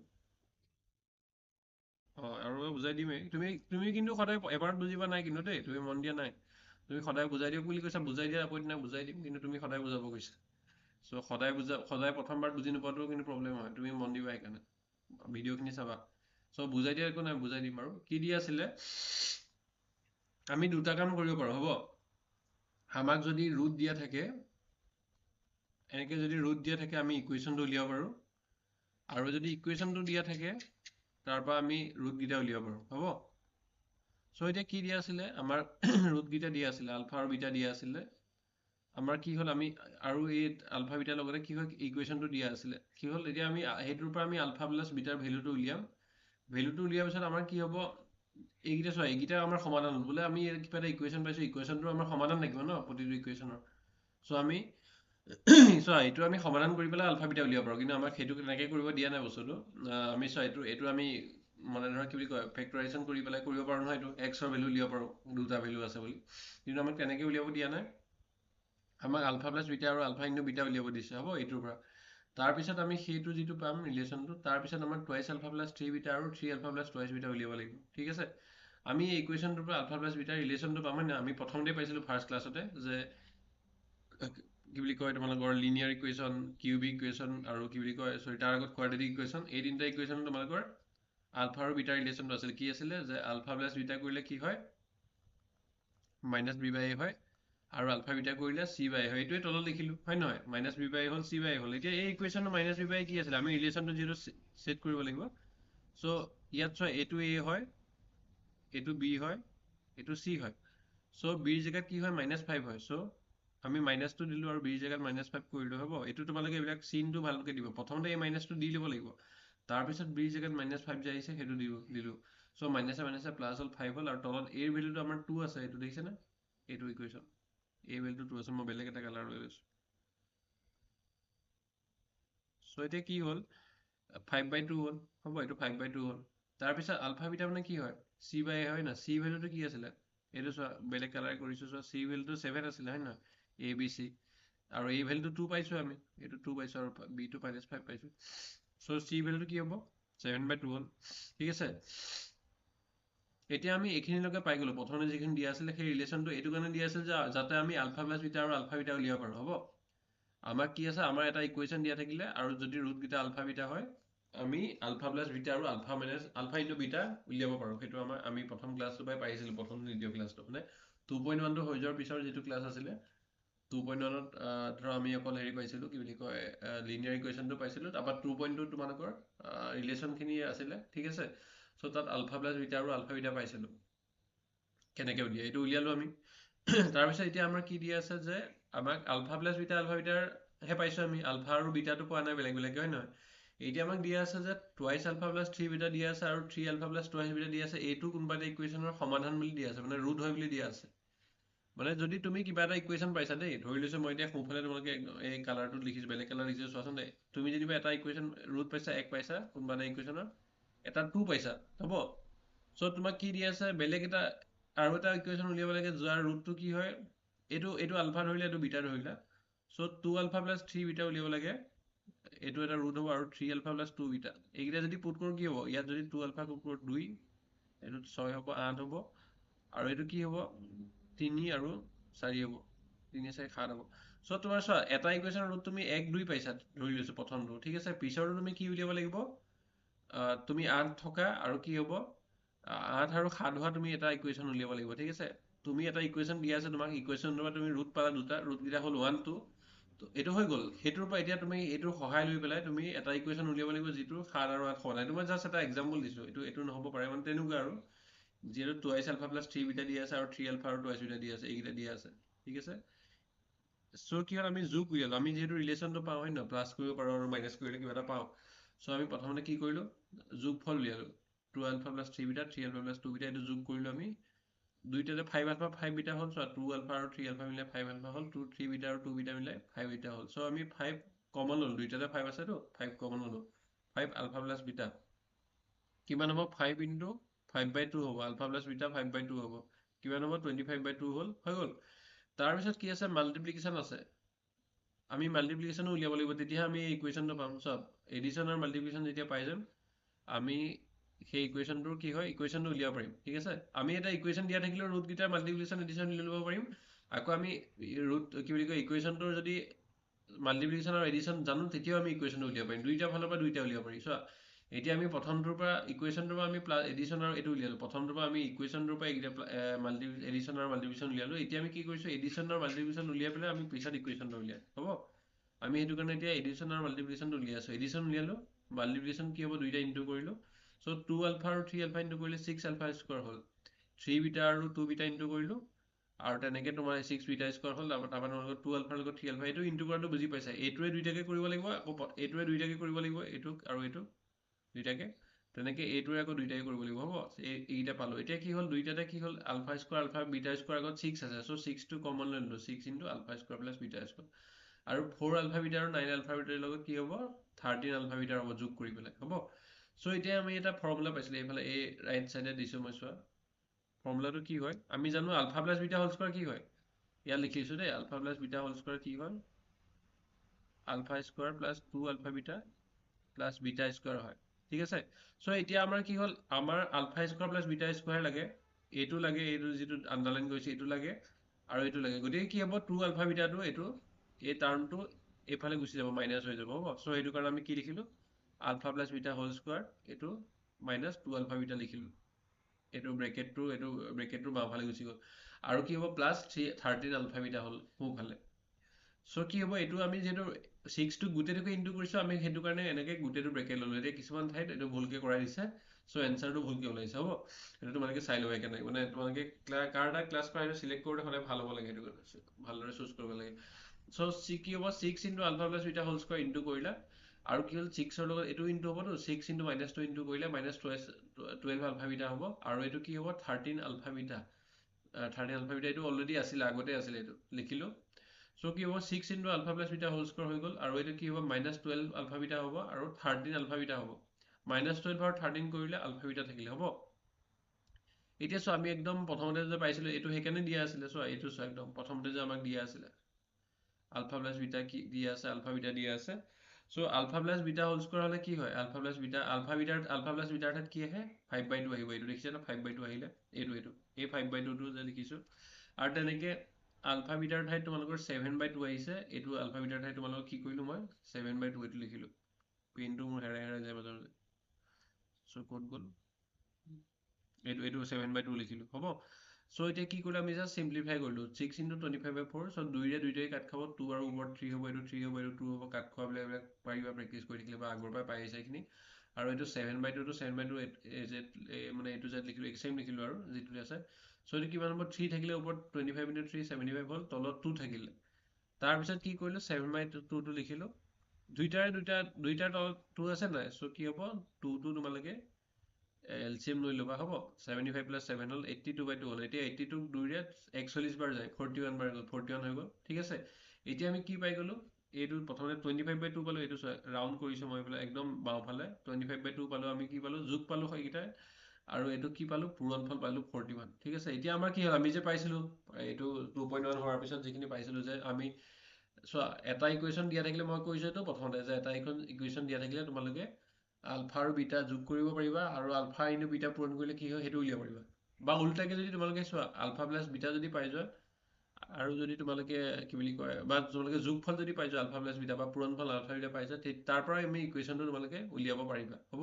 আৰু এবাৰ বুজাই দিমেই তুমি কিন্তু সদায় এবাৰত বুজিবা নাই কিন্তু দেই তুমি মন দিয়া নাই তুমি সদায় বুজাই দিয়ক বুলি কৈছা বুজাই দিয়া আপত্তি নাই বুজাই দিম কিন্তু তুমি সদায় বুজাব কৈছা সো সদায় প্ৰথমবাৰ বুজি নোপোৱাটো কিন্তু প্ৰব্লেম হয় তুমি মন দিবা সেইকাৰণে ভিডিঅ'খিনি চাবা সো বুজাই দিয়া একো নাই বুজাই দিম আৰু কি দিয়া আছিলে আমি দুটা কাম কৰিব পাৰো হ'ব আমাক যদি ৰুট দিয়া থাকে এনেকে যদি ৰুট দিয়া থাকে আমি ইকুৱেশ্যনটো উলিয়াব পাৰো আৰু যদি ইকুৱেশ্যনটো দিয়া থাকে তাৰ পৰা আমি ৰুট গিটা উলিয়াব পাৰো হ'ব সো এতিয়া কি দিয়া আছিলে আমাৰ ৰুট গিটা দিয়া আছিলে আলফা আৰু বিটা দিয়া আছিলে আমাৰ কি হ'ল আমি আৰু এই আলফা বিটাৰ লগতে কি হয় ইকুৱেশ্যনটো দিয়া আছিলে কি হ'ল এতিয়া আমি হেইটোৰ পৰা আমি আলফা প্লাস বিটাৰ ভ্যালুটো উলিয়াম ভ্যালুটো উলিয়াৰ পিছত আমাৰ কি হ'ব এইগিটা চোৱা এইগিটা আমাৰ সমাধান হ'ল বোলে আমি কিবা এটা ইকুৱেশ্যন পাইছো ইকুৱেশ্যনটো আমাৰ সমাধান লাগিব ন প্ৰতিটো ইকুৱেশ্যনৰ সো আমি চোৱা এইটো আমি সমাধান কৰি পেলাই আলফা বিটা উলিয়াব পাৰো কিন্তু আমাক সেইটো তেনেকৈ কৰিব দিয়া নাই বস্তুটো আমি চোৱা এইটো আমি মানে ধৰা কি বুলি কয় ফেক্টৰাইজেশ্যন কৰি পেলাই কৰিব পাৰো নহয় এইটো x ৰ ভ্যালু উলিয়াব পাৰো দুটা ভ্যালু আছে বুলি কিন্তু আমাক তেনেকৈ উলিয়াব দিয়া নাই আমাক আলফা প্লাস বিটা আৰু আলফা ইনটু বিটা উলিয়াব দিছে হ'ব এইটোৰ পৰা তাৰপিছত আমি সেইটো যিটো পাম ৰিলেশ্যনটো তাৰপিছত আমাৰ টুৱাইচ আলফা প্লাস 3 বিটা আৰু 3 আলফা প্লাস টুৱাইচ বিটা উলিয়াব লাগিব ঠিক আছে আমি এই ইকুৱেশ্যনটোৰ পৰা আলফা প্লাস বিটাৰ ৰিলেশ্যনটো পাম না আমি প্ৰথমতে পাইছিলো ফাৰ্ষ্ট ক্লাছতে যে কি বুলি কয় তোমালোকৰ লিনিয়াৰ ইকুৱেশ্যন কিউবিক ইকুৱেশ্যন আৰু কি বুলি কয় সৰি তাৰ আগত কোৱাড্ৰেটিক ইকুৱেশ্যন এই তিনিটা ইকুৱেশ্যন তোমালোকৰ আলফা আৰু বিটাৰ ৰিলেশ্যনটো আছিল কি আছিলে যে আলফা প্লাস বিটা কৰিলে কি হয় -b/a হয় আৰু আলফা বিটা কৰিলে c/a হয় এইটোৱে তলত লিখিলো হয় নহয় -b/a হ'ল c/a হ'ল এতিয়া এই ইকুৱেশ্যনটো -b/a কি আছিল আমি ৰিলেশ্যনটো যিটো সেট কৰিব লাগিব সো ইয়াত চোৱা এইটো a হয় এইটো b হয় এইটো c হয় সো b ৰ জায়গাত কি হয় -5 হয় সো আমি মাইনাসটো দিলো আৰু b ৰ জায়গাত -5 কৰিলো হ'ব এইটো তোমালোকে এইবিলাক চিনটো ভালকৈ দিব প্ৰথমতে এই মাইনাসটো দি দিব লাগিব তাৰপিছত b ৰ জায়গাত -5 যে আহিছে সেইটো দিলো সো মাইনাসে মাইনাসে প্লাস হ'ল 5 হ'ল আৰু তলত a ৰ ভ্যালুটো আমাৰ 2 আছে এইটো দেখিছে না এইটো ইকুৱেশ্যন a ভ্যালুটো 2 আছে মই বেলেগ এটা কালাৰ লৈ লৈছো সো এতিয়া কি হ'ল 5/2 হ'ল হ'ব এইটো 5/2 হ'ল তাৰপিছত আলফা বিটা মানে কি হয় c/a হয় না c ভ্যালুটো কি আছিলে এইটো চোৱা বেলেগ কালাৰ কৰিছো চোৱা c ভ্যালুটো 7 আছিলে হয় না a b c আৰু a ভ্যালুটো 2 পাইছো আমি এইটো 2 পাইছো আৰু b টো -5 পাইছো সো c ভ্যালুটো কি হ'ব 7/2 হ'ল ঠিক আছে এতিয়া আমি এইখিনিলৈকে পাই গলো প্ৰথমে যিখিনি দিয়া আছিলে সেই ৰিলেশ্যনটো এইটো কাৰণে দিয়া আছিল যে যাতে আমি আলফা প্লাস বিটা আৰু আলফা বিটা উলিয়াব পাৰো হ'ব আমাক কি আছে আমাৰ এটা ইকুৱেশ্যন দিয়া থাকিলে আৰু যদি ৰুট গিটা আলফা বিটা হয় আমি আলফা প্লাস বিটা আৰু আলফা ইনটু বিটা উলিয়াব পাৰো সেইটো আমি প্ৰথম ক্লাছটো পাই পাইছিলো প্ৰথম দ্বিতীয় ক্লাছটো মানে 2.1 টো হৈ যোৱাৰ পিছৰ যিটো ক্লাছ আছিলে 2.1 ত ধৰা আমি অকল হেৰি পাইছিলো কি বুলি কয় লিনিয়াৰ ইকুৱেশ্যনটো পাইছিলো তাৰপৰা 2.2 তোমালোকৰ ৰিলেশ্যনখিনি আছিলে ঠিক আছে সো তাত আলফা প্লাস বিটা আৰু আলফা বিটা পাইছিলো কেনেকৈ উলিয়াই এইটো উলিয়ালো আমি তাৰপিছত এতিয়া আমাৰ কি দিয়া আছে যে আমাক আলফা প্লাস বিটা আলফা বিটাৰ হে পাইছো আমি আলফা আৰু বিটাটো পোৱা নাই বেলেগ বেলেগ হয় নহয় এতিয়া আমাক দিয়া আছে যে টুৱাইচ আলফা প্লাস 3 বিটা দিয়া আছে আৰু 3 আলফা প্লাস টুৱাইচ বিটা দিয়া আছে এইটো কোনোবা এটা ইকুৱেশ্যনৰ সমাধান বুলি দিয়া আছে মানে ৰুট হয় বুলি দিয়া আছে মানে যদি তুমি কিবা এটা ইকুৱেশ্যন পাইছা দেই ধৰি লৈছো মই এতিয়া সোঁফালে তোমালোকে এই কালাৰটোত লিখিছো বেলেগ কালাৰ লিখিছো চোৱাচোন দেই তুমি যেনিবা এটা ইকুৱেশ্যন ৰুট পাইছা 1 পাইছা কোনোবা এটা ইকুৱেশ্যনৰ এটা 2 পাইছা হ'ব সো তোমাক কি দিয়া আছে বেলেগ এটা আৰু এটা ইকুৱেশ্যন উলিয়াব লাগে যাৰ ৰুটটো কি হয় এইটো আলফা ধৰিলে এইটো বিটা ধৰিলা সো 2 আলফা প্লাস 3 বিটা উলিয়াব লাগে এইটো এটা ৰুট হ'ব আৰু 3 আলফা প্লাস 2 বিটা এইকেইটা যদি পুট কৰো কি হ'ব ইয়াত যদি 2 আলফা পুট কৰো 2 এইটো 6 হ'ব 8 হ'ব আৰু এইটো কি হ'ব 3 আৰু 4 হ'ব 3 4 7 হ'ব সো তোমাৰ চোৱা এটা ইকুৱেশ্যনৰ ৰুট তুমি 1 2 পাইছা ধৰি লৈছো প্ৰথমটো ঠিক আছে পিছৰটো তুমি কি উলিয়াব লাগিব তুমি 8 থকা আৰু কি হ'ব 8 আৰু 7 হোৱা তুমি এটা ইকুৱেশ্যন উলিয়াব লাগিব ঠিক আছে তুমি এটা ইকুৱেশ্যন দিয়া আছে তোমাক ইকুৱেশ্যন তোমাৰ তুমি ৰুট পালা দুটা ৰুট কেইটা হ'ল 1 2 তো এইটো হৈ গ'ল সেইটোৰ পৰা এতিয়া তুমি এইটোৰ সহায় লৈ পেলাই তুমি এটা ইকুৱেশ্যন উলিয়াব লাগিব যিটো 7 আৰু 8 সমান এইটো মই জাষ্ট এটা এক্সাম্পল দিছো এইটো নহ'ব পাৰে মানে তেনেকুৱা আৰু যিহেতু 2 আলফা প্লাছ 3 বিটা দিয়া আছে আৰু 3 আলফা আৰু 2 বিটা দিয়া আছে এইকেইটা দিয়া আছে ঠিক আছে সো কি হ'ল আমি যোগ উলিয়ালো আমি যিহেতু ৰিলেশ্যনটো পাওঁ হয় নহয় প্লাছ কৰিব পাৰোঁ আৰু মাইনাছ কৰিলে কিবা এটা পাওঁ সো আমি প্ৰথমতে কি কৰিলো যোগফল উলিয়ালো 2 alpha plus 3 beta 3 alpha plus 2 beta এইটো যোগ কৰিলো আমি দুইটাতে 5 আলফা 5 বিটা হ'ল সো 2 আলফা আৰু 3 আলফা মিলাই 5 আলফা হ'ল 2 3 বিটা আৰু 2 বিটা মিলাই 5 বিটা হ'ল সো আমি 5 কমন ল'লো দুইটাতে 5 আছে তো 5 কমন ল'লো 5 আলফা প্লাছ বিটা কিমান হ'ব 5 ইনটু 5/2 হ'ব আলফা প্লাছ বিটা 5/2 হ'ব কিমান হ'ব 25/2 হ'ল হৈ গ'ল তাৰপিছত কি আছে মাল্টিপ্লিকেশ্যন আছে আমি মাল্টিপ্লিকেশ্যনো উলিয়াব লাগিব তেতিয়া আমি এই ইকুৱেশ্যনটো পাম চব এডিশ্যন আৰু মাল্টিপ্লিকেশ্যন যেতিয়া পাই যাম আমি সেই ইকুৱেশ্যনটোৰ কি হয় ইকুৱেশ্যনটো উলিয়াব পাৰিম ঠিক আছে আমি এটা ইকুৱেশ্যন দিয়া থাকিলেও ৰুট কেইটাৰ মাল্টিপ্লিকেশ্যন এডিশ্যন উলিয়াই ল'ব পাৰিম আকৌ আমি ৰুট কি বুলি কয় ইকুৱেশ্যনটোৰ যদি মাল্টিপ্লিকেশ্যন আৰু এডিশ্যন জানো তেতিয়াও আমি ইকুৱেশ্যনটো উলিয়াব পাৰিম দুইটা ফালৰ পৰা দুইটা উলিয়াব পাৰিম চোৱা এতিয়া আমি প্ৰথমটোৰ পৰা ইকুৱেশ্যনটোৰ পৰা আমি প্লাছ এডিশ্যন আৰু এইটো উলিয়ালো প্ৰথমটোৰ পৰা আমি ইকুৱেশ্যনটোৰ পৰা এডিশ্যন আৰু মাল্টিপ্লিকেশ্যন উলিয়ালো এতিয়া আমি কি কৰিছোঁ এডিশ্যন আৰু মাল্টিপ্লিকেশ্যন উলিয়াই পেলাই আমি পিছত ইকুৱেশ্যনটো উলিয়াম হ'ব আমি সেইটো কাৰণে এতিয়া এডিশ্যন আৰু মাল্টিপ্লিকেশ্যনটো উলিয়াই আছোঁ এডিশ্যন উলিয়ালো মাল্টিপ্লিকেশ্যন কি হ'ব দুইটা ইনটু কৰিলোঁ সো 2 আলফা আৰু 3 আলফা ইনটু কৰিলে 6 আলফা স্কোৱাৰ হ'ল 3 বিটা আৰু 2 বিটা ইনটু কৰিলোঁ আৰু তেনেকৈ তোমাৰ 6 বিটা স্কোৱাৰ হ'ল তাৰপৰা তোমালোকৰ 2 আলফাৰ লগত 3 আলফা এইটো ইনটু কৰাটো বুজি পাইছা এইটোৱে দুইটাকে কৰিব লাগিব আকৌ এইটোৱে দুইটাকে কৰিব লাগিব এইটোক আৰু এইটো দুইটাকে তেনেকৈ এইটোৱে আকৌ দুইটাকে কৰিব লাগিব হ'ব এইকেইটা পালোঁ এতিয়া কি হ'ল দুইটাতে কি হ'ল alpha square alpha beta square আগত 6 আছে সো 6টো কমন লৈ ল'লোঁ 6 into alpha square plus beta square আৰু 4 আলফা বিটা আৰু 9 আলফা বিটাৰ লগত কি হ'ব 13 আলফা বিটাৰ হ'ব যোগ কৰি পেলাই হ'ব সো এতিয়া আমি এটা ফৰ্মুলা পাইছিলোঁ এইফালে এই ৰাইট চাইডে দিছোঁ মই চোৱা ফৰ্মুলাটো কি হয় আমি জানো alpha plus beta whole square কি হয় ইয়াত লিখিছোঁ দেই alpha plus beta whole square কি হয় alpha square plus 2 alpha beta plus beta square হয় ঠিক আছে সো এতিয়া আমাৰ কি হ'ল আমাৰ alpha square plus beta square লাগে এইটো যিটো আণ্ডাৰলাইন কৰিছে এইটো লাগে আৰু এইটো লাগে গতিকে কি হ'ব 2 আলফা বিটাটো এইটো এই টাৰ্মটো এইফালে গুচি যাব মাইনাছ হৈ যাব হ'ব সো সেইটো কাৰণে আমি কি লিখিলোঁ alpha plus beta whole square এইটো মাইনাছ 2 আলফা বিটা লিখিলোঁ এইটো ব্ৰেকেটটো বাওঁফালে গুচি গ'ল আৰু কি হ'ব প্লাছ 13 আলফা বিটা হ'ল সোঁফালে সো কি হ'ব এইটো আমি যিহেতু 6টো গোটেইটোকে ইনটু কৰিছোঁ আমি সেইটো কাৰণে এনেকৈ গোটেইটো ব্ৰেকেট ল'লোঁ এতিয়া কিছুমান ঠাইত এইটো ভুলকৈ কৰাই দিছে সো এনচাৰটো ভুলকৈ ওলাইছে হ'ব সেইটো তোমালোকে চাই ল'ব একেবাৰে মানে তোমালোকে কাৰ এটা ক্লাছ কৰা সেইটো চিলেক্ট কৰোঁতে সদায় ভাল হ'ব লাগে সেইটো ভালদৰে চুজ কৰিব লাগে সো কি হ'ব 6 into alpha plus beta whole square into কৰিলা আৰু কি হ'ল 6ৰ লগত এইটো ইনটু হ'বতো 6 ইনটু মাইনাছ 2 ইনটু কৰিলে মাইনাছ 12 আলফা বিটা হ'ব আৰু এইটো কি হ'ব 13 আলফা বিটা 13 আলফা বিটা এইটো অলৰেডি আছিলে আগতে আছিলে এইটো লিখিলোঁ সো কি হ'ব 6 into alpha plus beta whole square হৈ গ'ল আৰু এইটো কি হ'ব মাইনাছ 12 আলফা বিটা হ'ব আৰু 13 আলফা বিটা হ'ব মাইনাছ 12 আৰু 13 কৰিলে আলফা বিটা থাকিলে হ'ব এতিয়া চোৱা আমি একদম প্ৰথমতে যে পাইছিলোঁ এইটো সেইকাৰণে দিয়া আছিলে চোৱা এইটো চোৱা একদম প্ৰথমতে যে আমাক দিয়া আছিলে আলফা প্লাছ বিটা কি দিয়া আছে আলফা বিটা দিয়া আছে so alpha plus beta whole square হ'লে কি হয় alpha plus beta alpha plus বিটাৰ ঠাইত কি আহে 5/2 আহিব এইটো দেখিছে ন 5/2 আহিলে এইটো এই 5/2টো যে লিখিছোঁ আৰু তেনেকৈ আলফা বিটাৰ ঠাইত তোমালোকৰ 7/2 আহিছে এইটো আলফা বিটাৰ ঠাইত তোমালোকৰ কি কৰিলোঁ মই 7/2 এইটো লিখিলোঁ পেনটো মোৰ হেৰাই যায় মাজতে সো ক'ত গ'ল এইটো 7/2 লিখিলোঁ হ'ব সো এতিয়া কি কৰিলোঁ আমি জাষ্ট চিম্প্লিফাই কৰিলোঁ 6 ইনটু 25/4 সো দুইটাই কাট খাব 2 আৰু ওপৰত 3 হ'ব এইটো 3 হ'ব এইটো 2 হ'ব কাট খোৱাবিলাক এইবিলাক পাৰিবা প্ৰেক্টিছ কৰি থাকিলে বা আগৰ পৰাই পাই আহিছে এইখিনি আৰু এইটো 7/2 মানে এইটো যে লিখিলোঁ ছেইম লিখিলোঁ আৰু যিটো আছে সো এইটো কিমান হ'ব 3 থাকিলে ওপৰত 25 ইনটু 3 75 হ'ল তলত 2 থাকিলে তাৰপিছত কি কৰিলোঁ 7/2টো লিখিলোঁ দুইটাৰ তলত 2 আছে নাই সো কি হ'ব 2টো তোমালোকে এলচিএম লৈ ল'বা হ'ব 75 প্লাছ 7 হ'ল 82/2 হ'ল এতিয়া 82 দুইৰে 41 বাৰ যায় 41 বাৰ গ'ল 41 হৈ গ'ল ঠিক আছে এতিয়া আমি কি পাই গ'লোঁ এইটো প্ৰথমতে 25/2 পালোঁ এইটো ৰাউণ্ড কৰিছোঁ মই এইফালে একদম বাওঁফালে 25/2 পালোঁ আমি কি পালোঁ যোগ পালোঁ সেইকেইটাই আৰু এইটো কি পালোঁ পূৰণফল পালোঁ 41 ঠিক আছে এতিয়া আমাৰ কি হ'ল আমি যে পাইছিলোঁ এইটো 2.1 হোৱাৰ পিছত যিখিনি পাইছিলোঁ যে আমি চোৱা এটা ইকুৱেশ্যন দিয়া থাকিলে মই কৈছোঁ এইটো প্ৰথমতে যে এটা ইকুৱেশ্যন দিয়া থাকিলে তোমালোকে আলফা আৰু বিটা যোগ কৰিব পাৰিবা আৰু আলফা ইনটু বিটা পূৰণ কৰিলে কি হয় সেইটো উলিয়াব পাৰিবা বা উল্টাকে যদি তোমালোকে চোৱা আলফা প্লাছ বিটা যদি পাই যোৱা আৰু যদি তোমালোকে কি বুলি কয় বা তোমালোকে যোগফল যদি পাইছো আলফা প্লাছ বিটা বা পূৰণফল আলফা বিটা পাইছা তাৰ পৰাই আমি ইকুৱেশ্যনটো তোমালোকে উলিয়াব পাৰিবা হ'ব।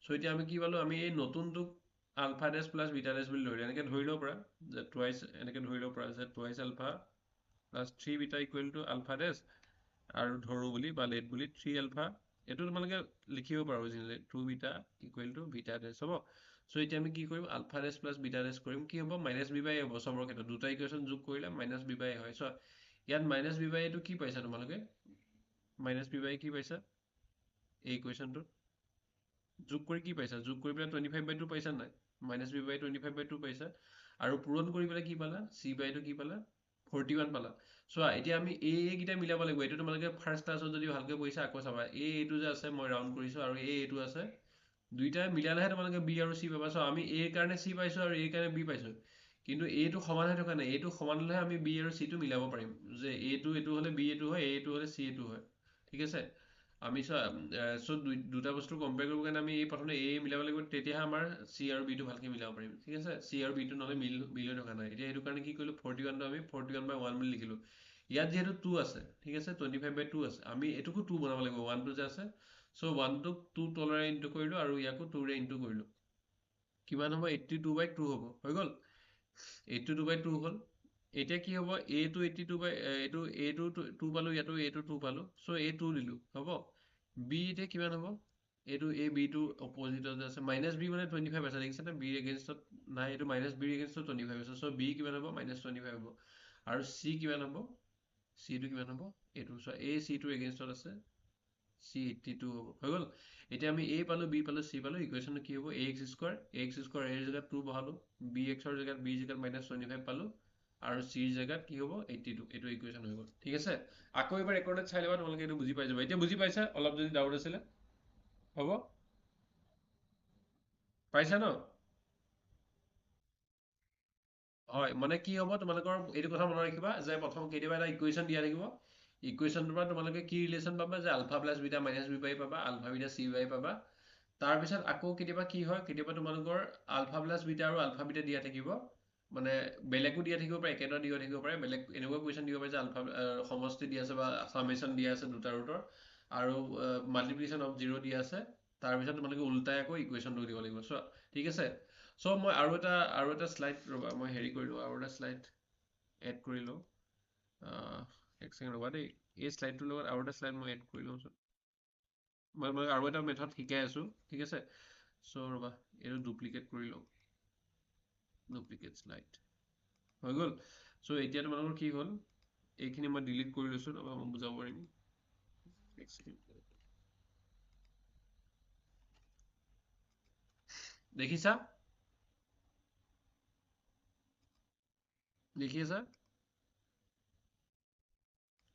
চ' এতিয়া আমি কি পালো আমি এই নতুনটোক আলফা ডেছ প্লাছ বিটা ডেছ বুলি ধৰিলো এনেকৈ ধৰি ল'ব পাৰা যে টুৱাইচ এনেকৈ ধৰি ল'ব পাৰা যে twice alpha plus 3 beta equal to alpha dash আৰু ধৰো বুলি বা লেট বুলি 3 আলফা এইটো তোমালোকে লিখিব পাৰো originally 2 beta equal to beta dash হ'ব। চ' এতিয়া আমি কি কৰিম alpha dash plus beta dash কৰিম কি হ'ব মাইনাছ বি বাই এ হ'ব চবৰ ক্ষেত্ৰত দুটা ইকুৱেশ্যন যোগ কৰিলে মাইনাছ বি বাই এ হয়। চ' ইয়াত মাইনাছ বি বাই এটো কি পাইছা তোমালোকে মাইনাছ বি বাই কি পাইছা এই ইকুৱেশ্যনটোত যোগ কৰি কি পাইছা যোগ কৰি পেলাই 25/2 পাইছা নাই মাইনাছ বি বাই 25/2 পাইছা আৰু পূৰণ কৰি পেলাই কি পালা চি বাইটো কি পালা 41 পালা। চোৱা এতিয়া আমি এইকেইটা মিলাব লাগিব এইটো তোমালোকে ফাৰ্ষ্ট ক্লাছত যদি ভালকৈ পঢ়িছা আকৌ চাবা এইটো যে আছে মই ৰাউণ্ড কৰিছো আৰু এইটো আছে দুইটাই মিলালেহে তোমালোকে বি আৰু চি পাবা। চ' আমি এৰ কাৰণে চি পাইছো আৰু এৰ কাৰণে বি পাইছো কিন্তু এইটো সমান হৈ থকা নাই এইটো সমান হলেহে আমি বি আৰু চিটো মিলাব পাৰিম যে এইটো হলে বি এইটো হয় এইটো হলে চি এইটো হয় ঠিক আছে। আমি চ' দুটা বস্তু কম্পেয়াৰ কৰিব কাৰণে আমি এই প্ৰথমতে এ মিলাব লাগিব তেতিয়াহে আমাৰ চি আৰু বিটো ভালকে মিলাব পাৰিম ঠিক আছে। চি আৰু বিটো নহলে মিল হৈ থকা নাই এতিয়া সেইটো কাৰণে কি কৰিলো 41টো আমি 41/1 বুলি লিখিলো। ইয়াত যিহেতু 2 আছে ঠিক আছে 25/2 আছে আমি এইটোকো 2 বনাব লাগিব 1টো যে আছে চ' 1টোক 2 তলেৰে ইনটু কৰিলো আৰু ইয়াকো 2ৰে ইনটু কৰিলো কিমান হ'ব 82/2 হ'ব হৈ গ'ল 82/2 হ'ল। এতিয়া কি হ'ব এইটো 82/এইটো 2 পালো ইয়াতো এইটো 2 পালো চ' এই 2 দিলো হ'ব। বি এতিয়া কিমান হ'ব এইটো এই বিটো অপজিটত আছে মাইনাছ বি মানে 25 আছে দেখিছেনে বিৰ এগেইনষ্টত নাই এইটো মাইনাছ বিৰ এগেইনষ্টত 25 আছে চ' বি কিমান হ'ব -25 হ'ব আৰু চি কিমান হ'ব চিটো কিমান হ'ব এইটো চোৱা এই চিটোৰ এগেইনষ্টত আছে চি 82 হ'ব হৈ গ'ল। এতিয়া আমি এ পালো বি পালো চি পালো ইকুৱেশ্যনটো কি হ'ব এ এক্স স্কোৱাৰ এৰ জেগাত 2 বহালো বি এক্সৰ জেগাত বিৰ জেগাত -25 পালো আৰু চিৰ জেগাত কি হ'ব 82 এইটো ইকুৱেশ্যন হৈ গ'ল ঠিক আছে। আকৌ এবাৰ ৰেকৰ্ডত চাই ল'বা তোমালোকে এইটো বুজি পাই যাবা এতিয়া বুজি পাইছা অলপ যদি ডাউট আছিলে হ'ব পাইছা ন হয় মানে কি হ'ব তোমালোকৰ এইটো কথা মনত ৰাখিবা যে প্ৰথম কেতিয়াবা এটা ইকুৱেশ্যন দিয়া থাকিব ইকুৱেশ্যনটোৰ পৰা তোমালোকে কি ৰিলেশ্যন পাবা যে alpha plus beta minus B by পাবা আলফা বিটা চি বাই পাবা তাৰপিছত আকৌ কেতিয়াবা কি হয় কেতিয়াবা তোমালোকৰ আলফা প্লাছ বিটা আৰু আলফা বিটা দিয়া থাকিব মানে বেলেগো দিয়া থাকিব পাৰে একেটা দিয়া থাকিব পাৰে বেলেগ এনেকুৱা কুৱেশ্যন দিব পাৰে যে আলফা সমষ্টি দিয়া আছে বা সামেশ্যন দিয়া আছে দুটা ৰুটৰ আৰু মাল্টিপ্লিকেশ্যন অফ জিৰ' দিয়া আছে তাৰপিছত তোমালোকে উল্টাই আকৌ ইকুৱেশ্যনটো দিব লাগিব চোৱা ঠিক আছে। চ' মই আৰু এটা শ্লাইড ৰ'বা মই হেৰি কৰিলোঁ আৰু এটা শ্লাইড এড কৰি লওঁ এক ছেকেণ্ড ৰ'বা দেই এই শ্লাইডটোৰ লগত আৰু এটা শ্লাইড মই এড কৰি লওঁচোন মই আৰু এটা মেথড শিকাই আছোঁ ঠিক আছে। চ' ৰ'বা এইটো ডুপ্লিকেট কৰি লওঁ ডুপ্লিকেট শ্লাইড হৈ গ'ল। চ' এতিয়া তোমালোকৰ কি হ'ল এইখিনি মই ডিলিট কৰি লৈছোঁ ৰ'বা মই বুজাব পাৰিম এক ছেকেণ্ড দেখিছা দেখি আছা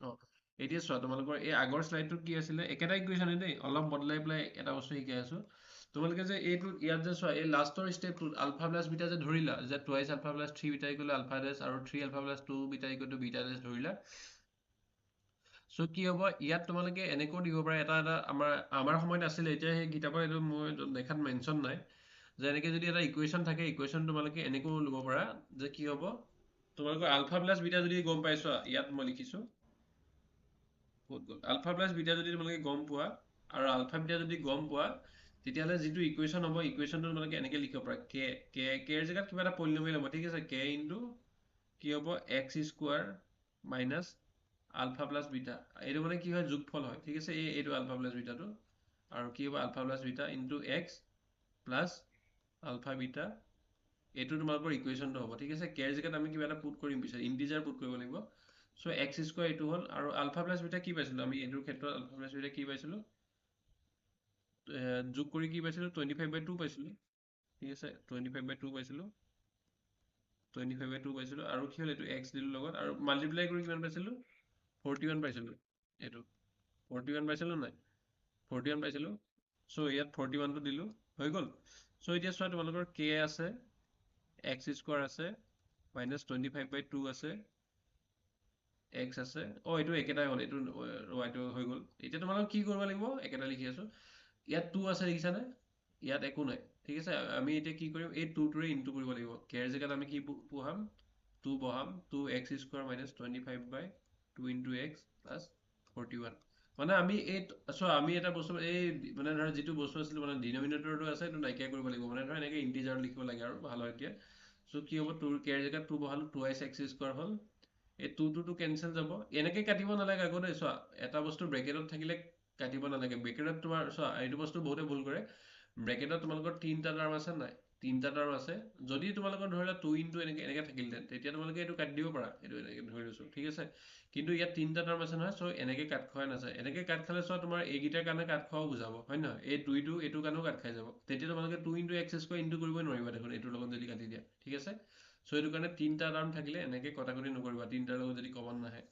অঁ এতিয়া চোৱা তোমালোকৰ এই আগৰ শ্লাইডটোত কি আছিলে একেটা ইকুৱেশ্যনে দেই অলপ বদলাই পেলাই এটা বস্তু শিকাই আছোঁ তোমালোকে যে এইটো ইয়াত যে চোৱা এই লাষ্টৰ ষ্টেপটোত আলফা প্লাছ বিটা যে ধৰিলা যে twice alpha plus 3 beta equal alpha dash আৰু 3 alpha plus 2 beta equal to beta dash ধৰিলা চ' কি হ'ব ইয়াত তোমালোকে এনেকৈও দিব পাৰে এটা এটা আমাৰ সময়ত আছিলে এতিয়া সেই কিতাপৰ এইটো মই দেখাত মেনশ্যন নাই যে এনেকৈ যদি এটা ইকুৱেশ্যন থাকে ইকুৱেশ্যন তোমালোকে এনেকৈও ল'ব পাৰা যে কি হ'ব তোমালোকৰ আলফা প্লাছ বিটা যদি গম পাইছোৱা ইয়াত মই লিখিছোঁ ক'ত গ'ল আলফা প্লাছ বিটা যদি তোমালোকে গম পোৱা আৰু আলফা বিটা যদি গম পোৱা তেতিয়াহ'লে যিটো ইকুৱেশ্যন হ'ব ইকুৱেশ্যনটো তোমালোকে এনেকৈ লিখিব পাৰা কেৰ জেগাত কিবা এটা পলিনমিয়েল হ'ব ঠিক আছে কে ইনটু কি হ'ব x square minus alpha plus beta এইটো মানে কি হয় যোগফল হয় ঠিক আছে এইটো আলফা প্লাছ বিটাটো আৰু কি হ'ব alpha plus beta into x plus alpha beta এইটো তোমালোকৰ ইকুৱেশ্যনটো হ'ব ঠিক আছে কেৰ জেগাত আমি কিবা এটা পুট কৰিম পিছত ইণ্টিজাৰ পুট কৰিব লাগিব চ' এক্স স্কোৱাৰ এইটো হ'ল আৰু আলফা প্লাছ বিটা কি পাইছিলোঁ আমি এইটোৰ ক্ষেত্ৰত আলফা প্লাছ বিটা কি পাইছিলোঁ যোগ কৰি কি পাইছিলোঁ 25/2 পাইছিলোঁ ঠিক আছে 25/2 পাইছিলোঁ 25/2 পাইছিলোঁ আৰু কি হ'ল এইটো এক্স দিলোঁ লগত আৰু মাল্টিপ্লাই কৰি কিমান পাইছিলোঁ 41 পাইছিলোঁ এইটো 41 পাইছিলোঁ নাই 41 পাইছিলোঁ চ' ইয়াত 41টো দিলোঁ হৈ গ'ল। চ' এতিয়া চোৱা তোমালোকৰ কে আছে এক্স স্কোৱাৰ আছে -25/2 আছে এক্স আছে এইটো একেটাই হ'ল এইটো হৈ গ'ল এতিয়া তোমালোক কি কৰিব লাগিব একেটা লিখি আছোঁ ইয়াত 2 আছে দেখিছানে ইয়াত একো নাই ঠিক আছে আমি এতিয়া কি কৰিম এই 2টোৰে ইনটু কৰিব লাগিব কেৰ জেগাত আমি কি পঢ়াম 2 বহাম 2x স্কোয়ার মাইনাস 25 বাই 2 ইন্টু এক্স প্লাছ 41 মানে আমি এই আমি এটা বস্তু এই মানে ধৰা যিটো বস্তু আছিল মানে ডিনমিনেটৰটো আছে এইটো নাইকিয়া কৰিব লাগিব মানে ধৰা এনেকৈ ইণ্টিজাৰ লিখিব লাগে আৰু ভাল হয় এতিয়া কি হ'ব 2 কে জেগাত 2 বহালো 2x স্কোয়াৰ হ'ল এই 2 কেনচেল যাব এনেকৈ কাটিব নালাগে আকৌ দেই চোৱা এটা বস্তু ব্ৰেকেটত থাকিলে কাটিব নালাগে ব্ৰেকেটত তোমাৰ চোৱা এইটো বস্তু বহুতে ভুল কৰে ব্ৰেকেটত তোমালোকৰ 3টা টাৰ্ম আছে নাই 3টা টাৰ্ম আছে যদি তোমালোকৰ ধৰি লোৱা 2 ইনটু এনেকৈ থাকিলহেঁতেন তেতিয়া তোমালোকে এইটো কাটি দিব পাৰা এইটো এনেকৈ ধৰি লৈছোঁ ঠিক আছে কিন্তু ইয়াত 3টা টাৰ্ম আছে নহয় চ' এনেকৈ কাট খোৱা নাযায় এনেকৈ কাট খালে চোৱা তোমাৰ এইকেইটাৰ কাৰণে কাট খোৱাও বুজাব হয় নহয় এই 2টো এইটোৰ কাৰণেও কাট খাই যাব তেতিয়া তোমালোকে 2 ইনটু এক্স স্কোয়াৰ ইনটু কৰিবই নোৱাৰিবা দেখোন এইটোৰ লগত যদি কাটি দিয়া ঠিক আছে চ' এইটো কাৰণে 3টা টাৰ্ম থাকিলে এনেকৈ কটাকটি নকৰিবা 3টাৰ লগত যদি কমন নাহে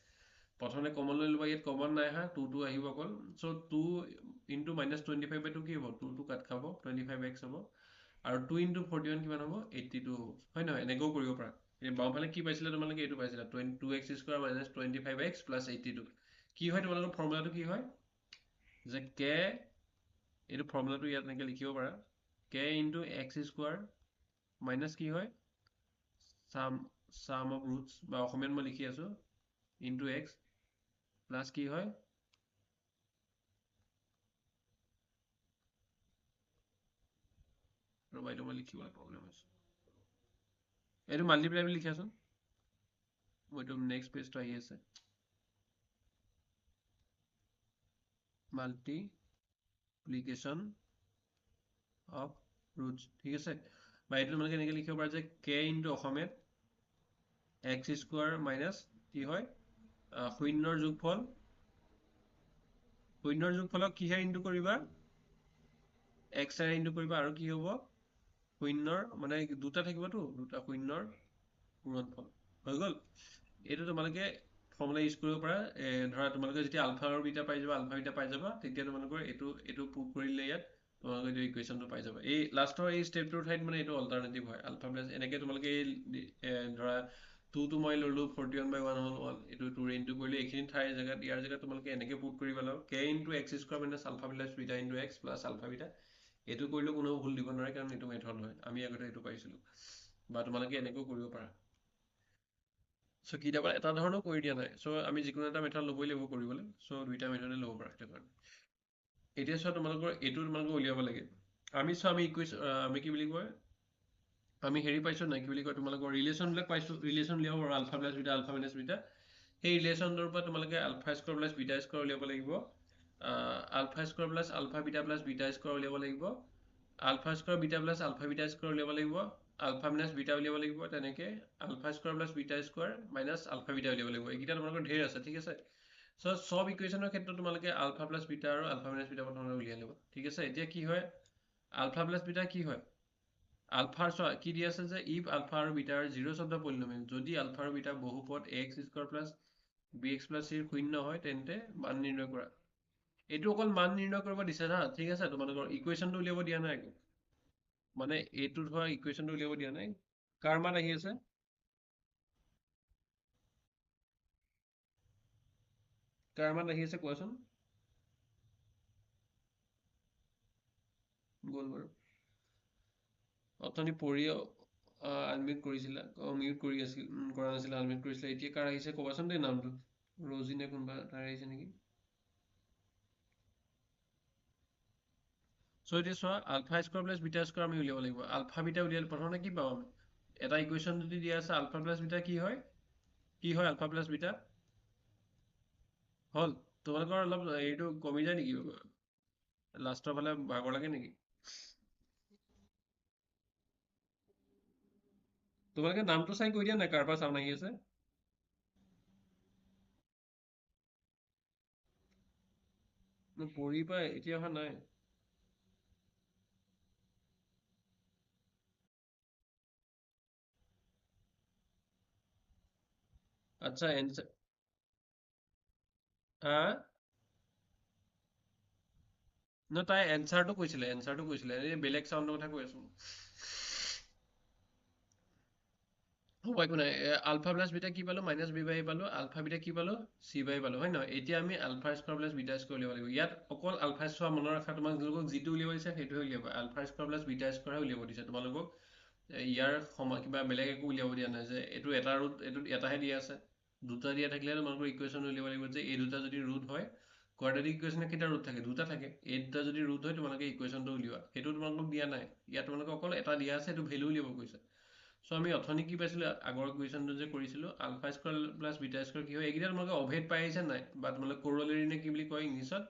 প্ৰথমে কমন লৈ ল'বা ইয়াত কমন নাই অহা 2 আহিব অকল চ' 2 ইনটু মাইনাছ 25 বাই 2 কি হ'ব 2 কাট খাব 25x হ'ব আৰু 2 ইনটু 41 কিমান হ'ব 82 হ'ব হয় নহয় এনেকৈও কৰিব পাৰা এই বাওঁফালে কি পাইছিলা তোমালোকে এইটো পাইছিলা 2x square minus 25x plus 82 কি হয় তোমালোকৰ ফৰ্মুলাটো কি হয় যে কে এইটো ফৰ্মুলাটো ইয়াত এনেকৈ লিখিব পাৰা কে ইনটু এক্স স্কোয়াৰ মাইনাছ কি হয় সাম অফ ৰুটছ বা অসমীয়াত মই লিখি আছোঁ ইনটু এক্স প্লাছ কি হয় ৰ'বা এইটো মই লিখিবলৈ প্ৰব্লেম হৈছে এইটো মাল্টিপ্লাই বুলি লিখাচোন মইতো নেক্সট পেজটো আহি আছে মাল্টিপ্লিকেশ্যন অফ ৰুটছ ঠিক আছে বা এইটো তোমালোকে এনেকৈ লিখিব পাৰা যে কে ইনটু অসমীয়াত এক্স স্কোয়াৰ মাইনাছ কি হয় শূন্যৰ যোগফলক কিহে ইনটু কৰিবা এক্সৰে ইনটু কৰিবা আৰু কি হ'ব শূন্যৰ মানে দুটা থাকিবতো দুটা শূন্যৰ পূৰণফল হৈ গ'ল এইটো তোমালোকে ফৰ্মুলা ইউজ কৰিব পাৰা ধৰা তোমালোকে যেতিয়া আলফা আৰু বিটা পাই যাবা তেতিয়া তোমালোকৰ এইটো প্ৰুভ কৰিলে ইয়াত তোমালোকে এইটো ইকুৱেশ্যনটো পাই যাবা এই লাষ্টৰ এই ষ্টেপটোৰ ঠাইত মানে এইটো অল্টাৰনেটিভ হয় আলফা প্লাছ এনেকৈ তোমালোকে ধৰা 2 মই ল'লোঁ 41 বাই 1 হ'ল 1 এইটো 2 ইনটু কৰিলে এইখিনি ঠাইৰ জেগাত ইয়াৰ জেগাত তোমালোকে এনেকৈ প্ৰুভ কৰিব লাগিব K into X square minus alpha plus beta into x plus alpha beta এইটো কৰিলেও কোনো ভুল দিব নোৱাৰে কাৰণ এইটো মেথড হয় আমি আগতে এইটো পাইছিলোঁ বা তোমালোকে এনেকৈও কৰিব পাৰা চ' কেতিয়াবা এটা ধৰণেও কৰি দিয়া নাই চ' আমি যিকোনো এটা মেথড ল'বই লাগিব কৰিবলৈ চ' দুইটা মেথডে ল'ব পাৰা সেইটো কাৰণে এতিয়া চোৱা তোমালোকৰ এইটো তোমালোকে উলিয়াব লাগে আমি ইকুৱেশ্যন আমি কি বুলি কয় আমি হেৰি পাইছোঁ নাই কি বুলি কয় তোমালোকৰ ৰিলেশ্যনবিলাক পাইছোঁ ৰিলেশ্যন উলিয়াব পাৰোঁ alpha plus beta alpha minus beta সেই ৰিলেশ্যনটোৰ পৰা তোমালোকে alpha square plus beta square উলিয়াব লাগিব alpha square plus alpha beta square উলিয়াব লাগিব alpha square beta plus alpha beta square উলিয়াব লাগিব আলফা মাইনাছ বিটা উলিয়াব লাগিব তেনেকৈ alpha square plus beta square minus alpha beta উলিয়াব লাগিব এইকেইটা তোমালোকৰ ঢেৰ আছে ঠিক আছে চ' সব ইকুৱেশ্যনৰ ক্ষেত্ৰত তোমালোকে আলফা প্লাছ বিটা আৰু আলফা মাইনাছ বিটা প্ৰথমতে উলিয়াই ল'বা ঠিক আছে এতিয়া কি হয় আলফা প্লাছ বিটা কি হয় আলফাৰ চোৱা কি দি আছে যে ইফ আলফা আৰু বিটাৰ 0 শব্দ পলিনমিয়েল যদি আলফা আৰু বিটা বহুপদ X square plus bx plus চিৰ শূন্য হয় তেন্তে মান নিৰ্ণয় কৰা এইটো অকল মান নিৰ্ণয় কৰিব দিছে হা ঠিক আছে তোমালোকৰ ইকুৱেশ্যনটো উলিয়াব দিয়া নাই একো মানে এইটো ধৰা ইকুৱেশ্যনটো উলিয়াব দিয়া নাই কাৰ মান আহি আছে কাৰ মান আহি আছে কোৱাচোন গ'ল বাৰু অথনি পঢ়ি আনমিউট কৰিছিলা মিউট কৰি আছিল কৰা নাছিলা আনমিউট কৰিছিলা এতিয়া কাৰ আহিছে ক'বাচোন দেই নামটো ৰজি নে কোনোবা তাৰ আহিছে নেকি চ' এতিয়া চোৱা alpha square plus beta square আমি উলিয়াব লাগিব আলফা বিটা উলিয়ালে প্ৰথমতে কি পাম আমি এটা ইকুৱেশ্যন যদি দিয়া আছে আলফা প্লাছ বিটা কি হয় আলফা প্লাছ বিটা হ'ল তোমালোকৰ অলপ এইটো কমি যায় নেকি লাষ্টৰ ফালে ভাগৰ লাগে নেকি তোমালোকে নামটো চাই কৈ দিয়া নাই কাৰ পৰা চাউন আহি আছে পঢ়ি পাই এতিয়া অহা নাই আচ্ছা এনচাৰ হা ন তাই এনচাৰটো কৈছিলে এই বেলেগ চাউণ্ডৰ কথা কৈ আছো হ'ব একো নাই আলফা প্লাছ বিটা কি পালো মাইনাছ বি বাই পালো আলফা বিটা কি পালো চি বাই পালো হয় নহয় এতিয়া আমি alpha square plus beta square উলিয়াব লাগিব ইয়াত অকল আলফা চোৱা মনত ৰখা তোমালোকক যিটো উলিয়াব দিছে সেইটোহে উলিয়াব alpha square plus beta square উলিয়াব দিছে তোমালোকক ইয়াৰ কিবা বেলেগ একো উলিয়াব দিয়া নাই যে এইটো এটা ৰুট এইটোত এটাহে দিয়া আছে দুটা দিয়া থাকিলে তোমালোকৰ ইকুৱেশ্যন উলিয়াব লাগিব যে এই দুটা যদি ৰুট হয় কোৱাড্ৰেটিক ইকুৱেশ্যনে কেইটা ৰুট থাকে দুটা থাকে এই দুটা যদি ৰুট হয় তোমালোকে ইকুৱেশ্যনটো উলিওৱা সেইটো তোমালোকক দিয়া নাই ইয়াত তোমালোকক অকল এটা দিয়া আছে এইটো ভেলু উলিয়াব কৈছে চ' আমি অথনি কি পাইছিলোঁ আগৰ কুৱেশ্যনটো যে কৰিছিলোঁ alpha square plus beta square কি হয় এইকেইটা তোমালোকে অভেদ পাই আহিছে নাই বা তোমালোকে কৰলেৰী নে কি বুলি কয় ইংলিছত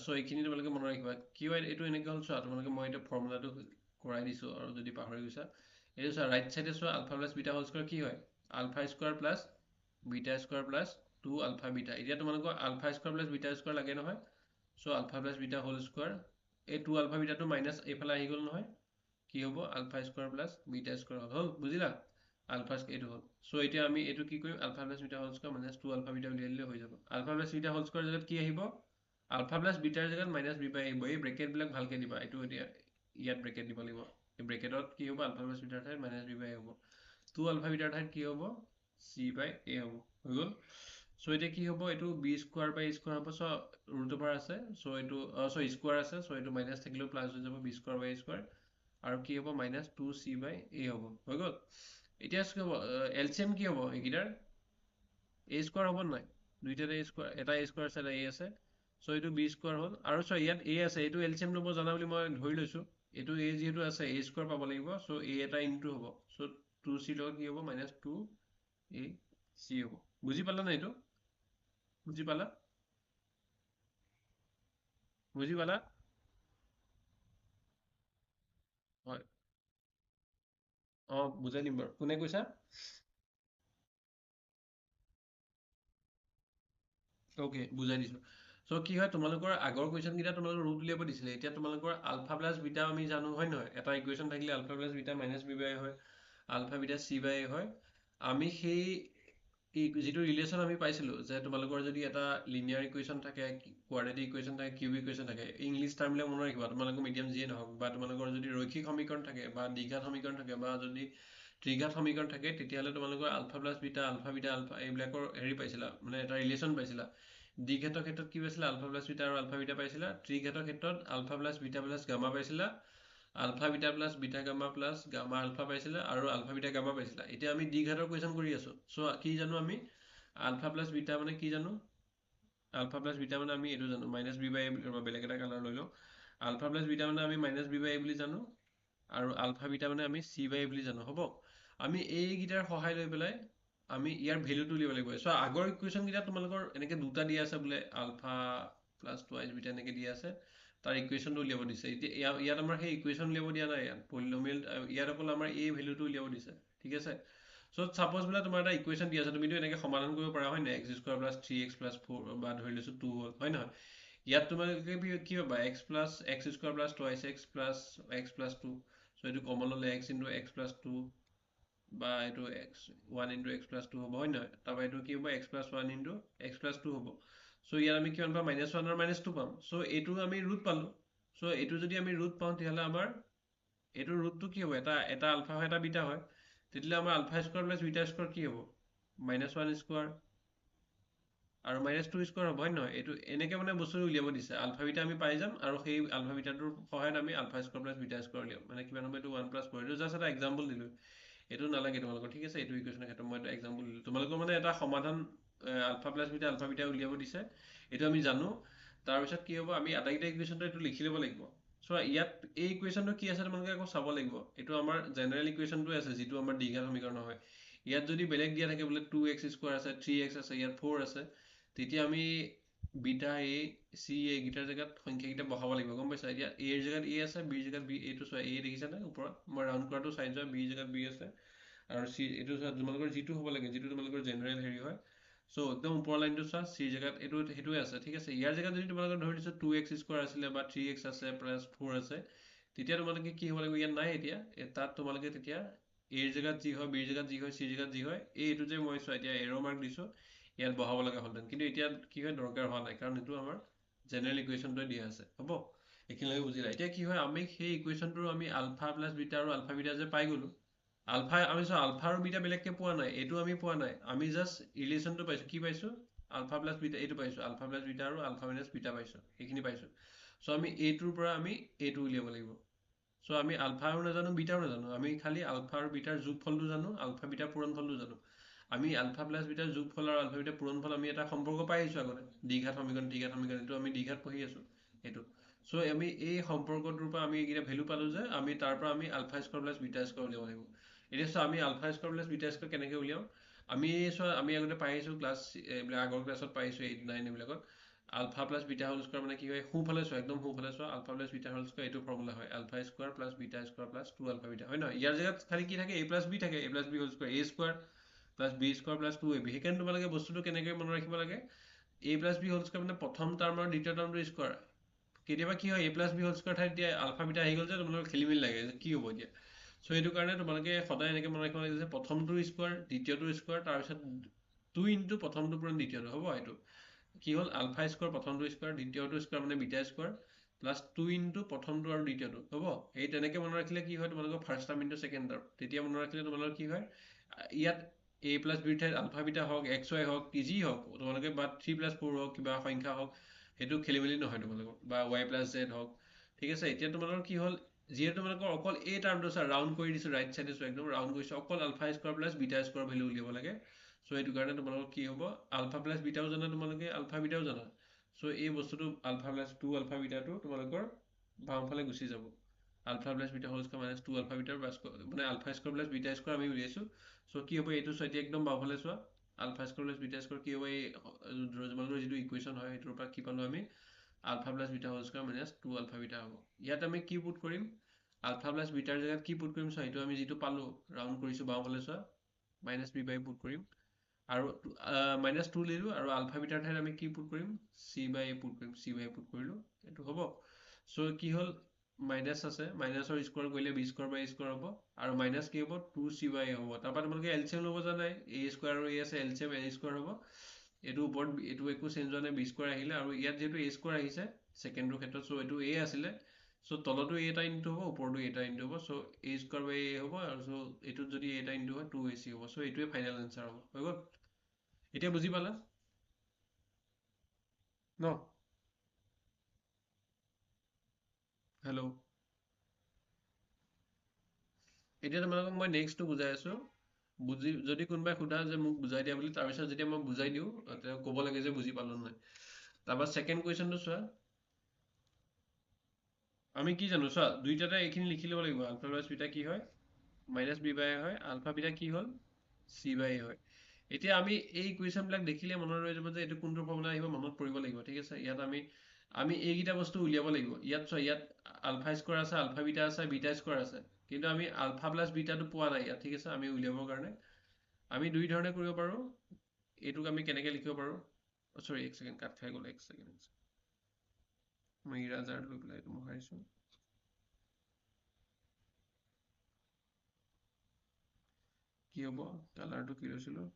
চ' এইখিনি তোমালোকে মনত ৰাখিবা কি হয় এইটো এনেকৈ হ'ল চোৱা তোমালোকে মই এতিয়া ফৰ্মুলাটো কৰাই দিছোঁ আৰু যদি পাহৰি গৈছা এইটো চোৱা ৰাইট চাইডে চোৱা alpha plus beta whole square কি হয় alpha square plus beta square plus 2 alpha beta এতিয়া তোমালোকৰ alpha square plus beta square লাগে নহয় so' alpha plus beta whole square এই 2 আলফা বিটাটো মাইনাছ এইফালে আহি গ'ল নহয় কি হ'ব alpha square plus beta square হ'ল বুজিলা আলফা এইটো হ'ল চ' এতিয়া আমি এইটো কি কৰিম alpha plus beta whole square minus 2 alpha beta উলিয়াই দিলে হৈ যাব alpha plus beta whole square জেগাত কি আহিব আলফা প্লাছ বিটাৰ জেগাত মাইনাছ বি পাই আহিব এই ব্ৰেকেটবিলাক ভালকৈ দিবা এইটো এতিয়া ইয়াত ব্ৰেকেট দিব লাগিব এই ব্ৰেকেটত কি হ'ব আলফা প্লাছ বিটাৰ ঠাইত মাইনাছ বি বাই হ'ব 2 আলফা বিটাৰ ঠাইত কি হ'ব চি বাই এ হ'ব হৈ গ'ল চ' এতিয়া কি হ'ব এইটো বি স্কোৱাৰ বাই স্কোৱাৰ হ'ব চ' ৰুট অভাৰ আছে চ' এইটো স্কোৱাৰ আছে চ' এইটো মাইনাছ থাকিলেও প্লাছ হৈ যাব বি স্কোৱাৰ বাই স্কোৱাৰ আৰু কি হ'ব মাইনাছ 2c বাই এ হ'ব হৈ গ'ল এতিয়া কি হ'ব এলচিএম কি হ'ব এইকেইটাৰ এ স্কোৱাৰ হ'ব নাই দুইটাতে এ স্কোৱাৰ এটা এ স্কোৱাৰ আছে এটা এ আছে চ' এইটো বি স্কোৱাৰ হ'ল আৰু চ' ইয়াত এ আছে এইটো এলচিএম ল'ব জানা বুলি মই ধৰি লৈছোঁ এইটো এ যিহেতু আছে এ স্কোৱাৰ পাব লাগিব চ' এ এটা ইনটু হ'ব চ' 2c লগত কি হ'ব মাইনাছ 2ac হ'ব বুজি পালা নাই এইটো বুজি পালা বুজি পালা হয় বুজাই দিম বাৰু কোনে কৈছা অ'কে বুজাই দিছোঁ চ' কি হয় তোমালোকৰ আগৰ কুৱেশ্যনকেইটা তোমালোকৰ ৰুট উলিয়াব দিছিলে এতিয়া তোমালোকৰ আলফা প্লাছ বিটা আমি জানো হয় নহয় এটা ইকুৱেশ্যন থাকিলে alpha plus beta minus B by হয় আলফা বিটা চি বাই হয় আমি সেই যিটো ৰিলেশ্যন আমি পাইছিলোঁ যে তোমালোকৰ যদি এটা লিনিয়াৰ ইকুৱেশ্যন থাকে কোৱাড্ৰেটিক ইকুৱেশ্যন থাকে কিউব ইকুৱেশ্যন থাকে ইংলিছ টাৰ্মবিলাক মনত ৰাখিবা তোমালোকৰ মিডিয়াম যিয়ে নহওক বা তোমালোকৰ যদি ৰৈখিক সমীকৰণ থাকে বা দ্বিঘাত সমীকৰণ থাকে বা যদি ত্ৰিঘাত সমীকৰণ থাকে তেতিয়াহ'লে তোমালোকৰ আলফা প্লাছ বিটা আলফা এইবিলাকৰ হেৰি পাইছিলা মানে এটা ৰিলেশ্যন পাইছিলা দ্বিঘাতৰ ক্ষেত্ৰত কি পাইছিলা আলফা প্লাছ বিটা আৰু আলফা বিটা পাইছিলা ত্ৰিঘাতৰ ক্ষেত্ৰত আলফা প্লাছ গামা পাইছিলা alpha beta plus beta gamma plus gamma alpha পাইছিলা আৰু আলফা বিটা গামা পাইছিলা এতিয়া আমি দ্বিঘাতৰ কুৱেশ্যন কৰি আছোঁ চ' কি জানো আমি আলফা প্লাছ বিটা মানে কি জানো আলফা প্লাছ বিটা মানে আমি এইটো জানো মাইনাছ বি বাই বেলেগ এটা কালাৰ লৈ লওঁ আলফা প্লাছ বিটা মানে আমি মাইনাছ বি বাই বুলি জানো আৰু আলফা বিটা মানে আমি চি বাই বুলি জানো হ'ব আমি এইকেইটাৰ সহায় লৈ পেলাই আমি ইয়াৰ ভেলুটো উলিয়াব লাগিব চ' আগৰ ইকুৱেশ্যনকেইটা তোমালোকৰ এনেকৈ দুটা দিয়া আছে বোলে আলফা প্লাছ টুৱাইচ বিটা এনেকৈ দিয়া আছে তাৰ ইকুৱেশ্যনটো উলিয়াব দিছে এতিয়া ইয়াত আমাৰ সেই ইকুৱেশ্যন উলিয়াব দিয়া নাই ইয়াত পলিনমিয়েল ইয়াত অকল আমাৰ এই ভেলুটো উলিয়াব দিছে ঠিক আছে চ' ছাপ'জ বোলে তোমাৰ এটা ইকুৱেশ্যন দিয়া আছে তুমিতো এনেকৈ সমাধান কৰিব পাৰা হয় নাই x square plus 3x plus 4 বা ধৰি লৈছোঁ 2 হ'ল হয় নহয় ইয়াত তোমালোকে কি পাবা x square plus twice x plus 2 চ' এইটো কমন ল'লে এক্স ইনটু এক্স প্লাছ 2 বা এইটো এক্স 1 ইনটু এক্স প্লাছ 2 হ'ব হয় নহয় তাৰপৰা এইটো কি হ'ব x plus 1 into x plus 2 হ'ব চ' ইয়াত আমি কিমান পাম মাইনাছ 1 আৰু মাইনাছ 2 পাম চ' এইটো আমি ৰুট পালোঁ চ' এইটো যদি আমি ৰুট পাওঁ তেতিয়াহ'লে আমাৰ এইটো ৰুটটো কি হ'ব এটা আলফা হয় এটা বিটা হয় তেতিয়াহ'লে আমাৰ alpha square plus beta square কি হ'ব মাইনাছ 1 স্কোৱাৰ আৰু মাইনাছ 2 স্কোৱাৰ হ'ব হয় নহয় এইটো এনেকৈ মানে বস্তুটো উলিয়াব দিছে আলফা বিটা আমি পাই যাম আৰু সেই আলফা বিটাটোৰ সহায়ত আমি alpha square plus beta square উলিয়াম মানে কিমান হ'ব এইটো 1 প্লাছ 4 এইটো জাষ্ট এটা এক্সাম্পল দিলোঁ এইটো নালাগে তোমালোকৰ ঠিক আছে এইটো ইকুৱেশ্যনৰ ক্ষেত্ৰত মই এটা এক্সাম্পল দিলোঁ তোমালোকৰ মানে এটা সমাধান আলফা প্লাছ আলফা বিটা উলিয়াব দিছে এইটো আমি জানো তাৰপিছত কি হ'ব আমি আটাইকেইটা ইকুৱেশ্যনটো এইটো লিখি ল'ব লাগিব চ' ইয়াত এই ইকুৱেশ্যনটো কি আছে তোমালোকে আকৌ চাব লাগিব এইটো আমাৰ জেনেৰেল ইকুৱেশ্যনটোৱে আছে যিটো আমাৰ দ্বিঘাত সমীকৰণ হয় ইয়াত যদি বেলেগ দিয়া থাকে বোলে 2x স্কোৱাৰ আছে 3x আছে ইয়াত 4 আছে তেতিয়া আমি বিটা এ চি এইকেইটাৰ জেগাত সংখ্যাকেইটা বহাব লাগিব গম পাইছা এতিয়া এৰ জেগাত এ আছে বিৰ জেগাত বি এইটো চোৱা এ দেখিছানে ওপৰত মই ৰাউণ্ড কৰাটো চাই যোৱা বিৰ জেগাত বি আছে আৰু চি এইটো চোৱা তোমালোকৰ যিটো হ'ব লাগে যিটো তোমালোকৰ জেনেৰেল হেৰি হয় চ' একদম ওপৰৰ লাইনটো চোৱা চিৰ জেগাত এইটো সেইটোৱে আছে ঠিক আছে ইয়াৰ জেগাত যদি তোমালোকৰ ধৰি দিছোঁ 2x স্কোৱাৰ আছিলে বা 3x আছে প্লাছ 4 আছে তেতিয়া তোমালোকে কি হ'ব লাগিব ইয়াত নাই এতিয়া তাত তোমালোকে তেতিয়া এৰ জেগাত যি হয় বিৰ জেগাত যি হয় চিৰ জেগাত যি হয় এইটো যে মই চোৱা এতিয়া এৰ' মাৰ্ক দিছোঁ ইয়াত বহাব লগা হ'লহেঁতেন কিন্তু এতিয়া কি হয় দৰকাৰ হোৱা নাই কাৰণ এইটো আমাৰ জেনেৰেল ইকুৱেশ্যনটোৱে দিয়া আছে হ'ব এইখিনিলৈকে বুজিলা এতিয়া কি হয় আমি সেই ইকুৱেশ্যনটো আমি আলফা প্লাছ বিটা আৰু আলফা বিটা যে পাই গ'লোঁ আলফা আমি চোৱা আলফা আৰু বিটা বেলেগকৈ পোৱা নাই এইটো আমি পোৱা নাই আমি জাষ্ট ৰিলেশ্যনটো পাইছোঁ কি পাইছোঁ আলফা প্লাছ বিটা এইটো পাইছোঁ আলফা প্লাছ বিটা আৰু আলফা মাইনাছ বিটা পাইছোঁ সেইখিনি পাইছোঁ চ' আমি এইটোৰ পৰা আমি এইটো উলিয়াব লাগিব সো আমি আলফাও নাজানো বিটাও নাজানো, আমি খালি আলফা আৰু বিটাৰ যোগফলটো জানো, আলফা বিটাৰ পূৰণফলটো জানো। আমি আলফা প্লাছ বিটাৰ যোগফল আৰু আলফা বিটাৰ পূৰণফল আমি এটা সম্পৰ্ক পাই আহিছোঁ আগতে, দ্বিঘাত সমীকৰণ ত্ৰিঘাত সমীকৰণ, এইটো আমি দ্বিঘাত পঢ়ি আছোঁ এইটো। সো আমি এই সম্পৰ্কটোৰ পৰা আমি এইকেইটা ভেলু পালোঁ যে আমি তাৰ পৰা আমি alpha square plus beta square উলিয়াব লাগিব। এতিয়া চোৱা আমি alpha square plus beta square কেনেকৈ উলিয়াম, আমি চোৱা আমি আগতে পাই আহিছোঁ ক্লাছ এইবিলাক আগৰ ক্লাছত পাই আহিছোঁ 8, 9 এইবিলাকত। Alpha plus beta whole square মানে কি হয়, সোঁফালে চোৱা একদম সোঁফালে চোৱা, alpha plus beta whole square এইটো ফৰ্মুলা হয়, alpha square plus beta square plus 2 alpha beta, হয় নহয়? ইয়াৰ জেগাত খালি কি থাকে, a প্লাছ বি থাকে, a plus b whole square, a square plus b square plus 2ab। সেইকাৰণে তোমালোকে বস্তুটো কেনেকৈ মনত ৰাখিব লাগে, a plus b whole square মানে প্ৰথম টাৰ্ম আৰু দ্বিতীয় টাৰ্মটো স্কোৱাৰ। কেতিয়াবা কি হয়, a plus b whole square ঠাইত এতিয়া আলফা বিটা আহি গ'ল যে তোমালোকৰ খেলি মেলি লাগে যে কি হ'ব এতিয়া। চ' সেইটো কাৰণে তোমালোকে সদায় এনেকৈ মনত ৰাখিব লাগে যে প্ৰথমটো স্কোৱাৰ, দ্বিতীয়টো স্কোৱাৰ, তাৰপিছত 2 ইনটু প্ৰথমটো পূৰণ দ্বিতীয়টো হ'ব। এইটো কি হ'ল, আলফা স্কোৱাৰ প্ৰথমটো স্কোৱাৰ, দ্বিতীয়টো স্কোৱাৰ মানে বিটা স্কোৱাৰ প্লাছ 2 ইনটু প্ৰথমটো আৰু দ্বিতীয়টো হ'ব। এই তেনেকৈ মনত ৰাখিলে কি হয়, তোমালোকৰ first term into second term. তেতিয়া মনত ৰাখিলে তোমালোকৰ কি হয়, ইয়াত a প্লাছ বিৰ ঠাইত আলফা বিটা হওক, এক্স ৱাই হওক, যি হওক তোমালোকে, বা 3 প্লাছ 4 হওক, কিবা সংখ্যা হওক, সেইটো খেলি মেলি নহয় তোমালোকৰ, বা y প্লাছ জেড হওক। ঠিক আছে, এতিয়া তোমালোকৰ কি হ'ল, যিহেতু তোমালোকৰ অকল এই টাৰ্মটো চোৱা ৰাউণ্ড কৰি দিছোঁ, ৰাইট চাইডে চোৱা একদম ৰাউণ্ড কৰিছোঁ, অকল alpha square plus beta square value উলিয়াব লাগে। চ' সেইটো কাৰণে তোমালোকৰ কি হ'ব, আলফা প্লাছ বিটাও জানা তোমালোকে, আলফা বিটাও জানা। চ' এই বস্তুটো আলফা প্লাছ 2 আলফা বিটাটো তোমালোকৰ বাওঁফালে গুচি যাব। Alpha plus beta whole square minus 2 alpha বিটাৰ মানে alpha square plus beta square আমি উলিয়াইছোঁ। চ' কি হ'ব, এইটো চোৱা এতিয়া একদম বাওঁফালে চোৱা, alpha square plus beta square কি হ'ব, এই তোমালোকৰ যিটো ইকুৱেশ্যন হয় সেইটোৰ পৰা কি পালোঁ আমি, alpha plus beta whole square minus 2 alpha beta হ'ব। ইয়াত আমি কি পুট কৰিম, আলফা প্লাছ বিটাৰ জেগাত কি পুট কৰিম চোৱা, এইটো আমি যিটো পালোঁ ৰাউণ্ড কৰিছোঁ বাওঁফালে চোৱা, মাইনাছ বি বাই পুট কৰিম, আৰু মাইনাছ 2 লিলোঁ, আৰু আলফা বিটাৰ ঠাইত আমি কি পুট কৰিম, চি বাই এ পুট কৰিম, চি বাই এ পুট কৰিলোঁ, এইটো হ'ব। চ' কি হ'ল, মাইনাছ আছে, মাইনাছৰ স্কোৱাৰ কৰিলে বি স্কোৱাৰ বাই স্কোৱাৰ হ'ব, আৰু মাইনাছ কি হ'ব, 2c বাই এ হ'ব। তাৰপৰা তোমালোকে এলচিএম ল'ব জানাই, এ স্কোৱাৰ আৰু এ আছে, এলচিএম এ স্কোৱাৰ হ'ব। এইটো ওপৰত এইটো একো চেঞ্জ হোৱা নাই, বি স্কোৱাৰ আহিলে, আৰু ইয়াত যিহেতু এ স্কোৱাৰ আহিছে ছেকেণ্ডৰ ক্ষেত্ৰত, চ' এইটো এ আছিলে, চ' তলতো এ এটা ইনটু হ'ব, ওপৰতো এ এটা ইনটু হ'ব, চ' এ স্কোৱাৰ বাই এ হ'ব, আৰু চ' এইটোত যদি এ এটা ইনটু হয় 2ac হ'ব। চ' এইটোৱে ফাইনেল এনচাৰ হ'ব, হৈ গ'ল। এতিয়া বুজি পালা ন? হেল্ল', এতিয়া তোমালোকক মই নেক্সটটো বুজাই আছোঁ। যদি কোনোবাই সোধা যে মোক বুজাই দিয়া বুলি, তাৰপিছত যেতিয়া মই বুজাই দিওঁ তেতিয়া ক'ব লাগে যে বুজি পালোঁ নাই। তাৰপৰা ছেকেণ্ড কুৱেশ্যনটো চোৱা, আমি কি জানো চোৱা, দুইটাতে এইখিনি লিখি ল'ব লাগিব, আলফা প্লাছ বিটা কি হয়, মাইনাছ বি বাই এ হয়, আলফা বিটা কি হ'ল, চি বাই এ হয়। এতিয়া আমি এই ইকুৱেশ্যনবিলাক দেখিলে মনত ৰৈ যাব যে এইটো কোনটো ফৰ্মুলা আহিব, মনত পৰিব লাগিব। ঠিক আছে, ইয়াত আমি এইকেইটা বস্তু উলিয়াব লাগিব। ইয়াত চোৱা, ইয়াত আলফা স্কোৱাৰ আছে, আলফা বিটা আছে, বিটা স্কোৱাৰ আছে, কিন্তু আমি আলফা প্লাছ বিটাটো পোৱা নাই ইয়াত। ঠিক আছে, আমি উলিয়াবৰ কাৰণে আমি দুই ধৰণে কৰিব পাৰোঁ। এইটোক আমি কেনেকৈ লিখিব পাৰোঁ, চৰি এক ছেকেণ্ড, কাট খাই গ'ল, এক ছেকেণ্ড, মই ইৰাজাৰ লৈ পেলাই এইটো মোহাৰিছোঁ। কি হ'ব, কালাৰটো কি লৈছিলোঁ,